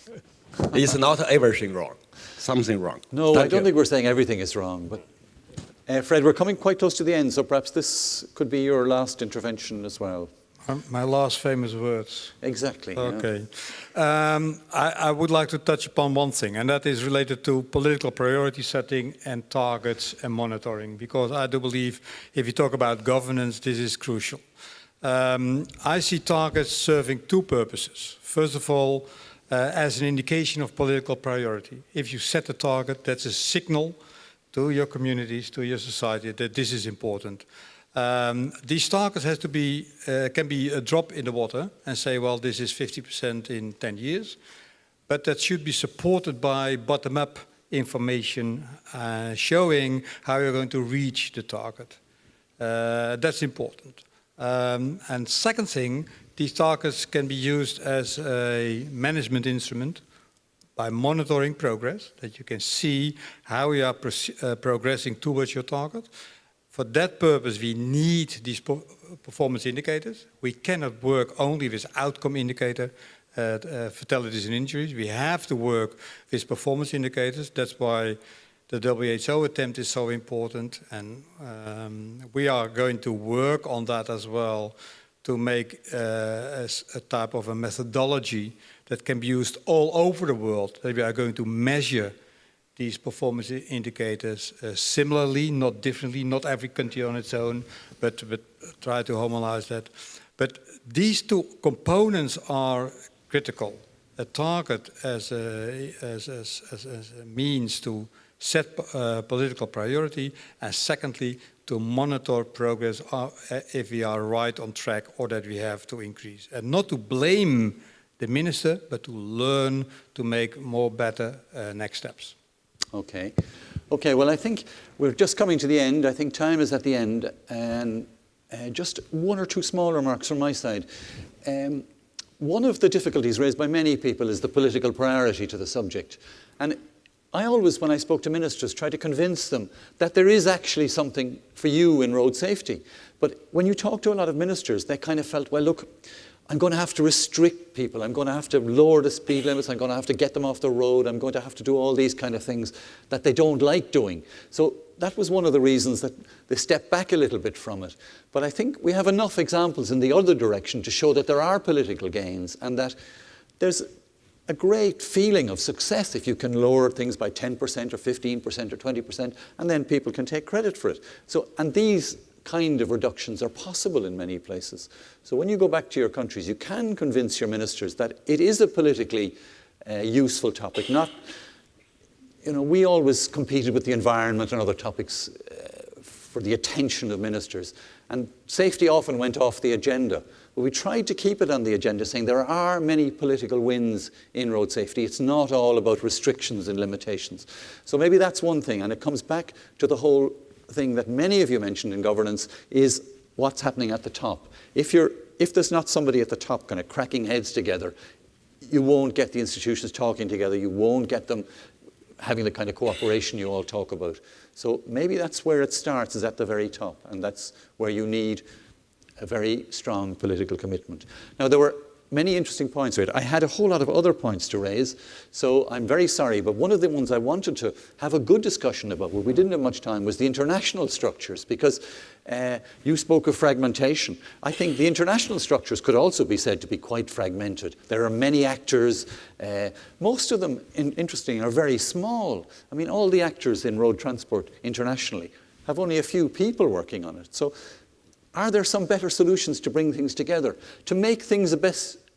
It's not everything wrong, something wrong. No, I don't think we're saying everything is wrong, but Fred, we're coming quite close to the end, so perhaps this could be your last intervention as well. My last famous words. Exactly. Okay. Yeah. I would like to touch upon one thing, and that is related to political priority setting and targets and monitoring, because I do believe if you talk about governance, this is crucial. I see targets serving two purposes. First of all, as an indication of political priority. If you set a target, that's a signal to your communities, to your society, that this is important. These targets has to be, can be a drop in the water and say, well, this is 50% in 10 years, but that should be supported by bottom-up information showing how you're going to reach the target. That's important. And second thing, these targets can be used as a management instrument by monitoring progress, that you can see how you are progressing towards your target. For that purpose, we need these performance indicators. We cannot work only with outcome indicator, fatalities and injuries. We have to work with performance indicators. That's why the WHO attempt is so important, and we are going to work on that as well to make a type of a methodology that can be used all over the world, that we are going to measure these performance indicators similarly, not differently, not every country on its own, but try to harmonize that. But these two components are critical. A target as a means to set political priority, and secondly, to monitor progress if we are right on track or that we have to increase. And not to blame the minister, but to learn to make more better next steps. Okay. Okay, well, I think we're just coming to the end. I think time is at the end. And just one or two small remarks from my side. One of the difficulties raised by many people is the political priority to the subject. And I always, when I spoke to ministers, try to convince them that there is actually something for you in road safety. But when you talk to a lot of ministers, they kind of felt, well, look, I'm going to have to restrict people. I'm going to have to lower the speed limits. I'm going to have to get them off the road. I'm going to have to do all these kind of things that they don't like doing. So that was one of the reasons that they stepped back a little bit from it. But I think we have enough examples in the other direction to show that there are political gains and that there's a great feeling of success if you can lower things by 10% or 15% or 20%, and then people can take credit for it. So, and these kind of reductions are possible in many places. So when you go back to your countries, you can convince your ministers that it is a politically useful topic. Not, you know, we always competed with the environment and other topics for the attention of ministers. And safety often went off the agenda. But we tried to keep it on the agenda, saying there are many political wins in road safety. It's not all about restrictions and limitations. So maybe that's one thing. And it comes back to the whole thing that many of you mentioned in governance is what's happening at the top. If there's not somebody at the top kind of cracking heads together, you won't get the institutions talking together. You won't get them having the kind of cooperation you all talk about. So maybe that's where it starts, is at the very top. And that's where you need a very strong political commitment. Now, there were many interesting points to it. I had a whole lot of other points to raise, so I'm very sorry, but one of the ones I wanted to have a good discussion about, where we didn't have much time, was the international structures, because you spoke of fragmentation. I think the international structures could also be said to be quite fragmented. There are many actors. Most of them, interestingly, are very small. I mean, all the actors in road transport internationally have only a few people working on it. So are there some better solutions to bring things together, to make things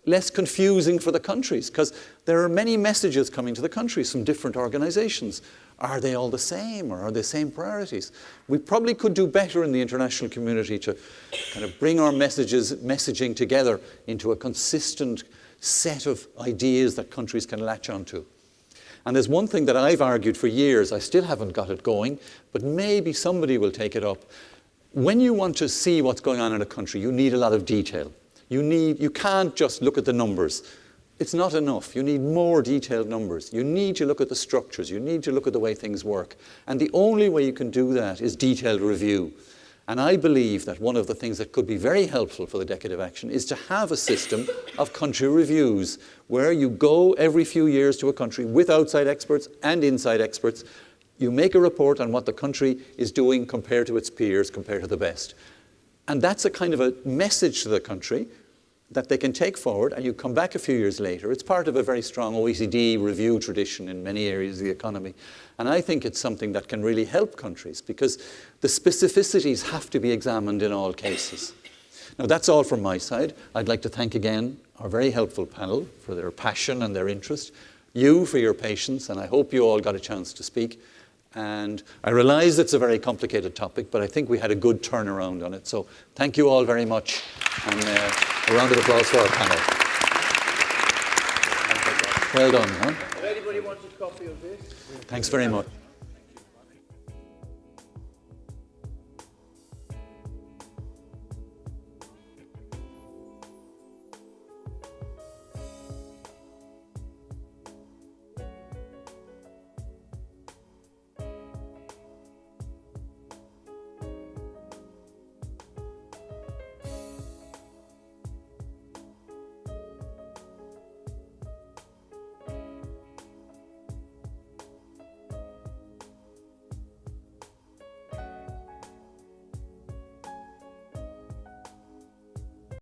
less confusing for the countries? Because there are many messages coming to the countries from different organizations. Are they all the same, or are they the same priorities? We probably could do better in the international community to kind of bring our messaging together into a consistent set of ideas that countries can latch onto. And there's one thing that I've argued for years, I still haven't got it going, but maybe somebody will take it up. When you want to see what's going on in a country, you need a lot of detail. You can't just look at the numbers. It's not enough. You need more detailed numbers. You need to look at the structures. You need to look at the way things work. And the only way you can do that is detailed review. And I believe that one of the things that could be very helpful for the Decade of Action is to have a system of country reviews where you go every few years to a country with outside experts and inside experts. You make a report on what the country is doing compared to its peers, compared to the best. And that's a kind of a message to the country that they can take forward, and you come back a few years later. It's part of a very strong OECD review tradition in many areas of the economy. And I think it's something that can really help countries, because the specificities have to be examined in all cases. Now, that's all from my side. I'd like to thank again our very helpful panel for their passion and their interest, you for your patience, and I hope you all got a chance to speak. And I realize it's a very complicated topic, but I think we had a good turnaround on it. So thank you all very much, and a round of applause for our panel. Well done, huh? If anybody wants a copy of this? Thanks very much.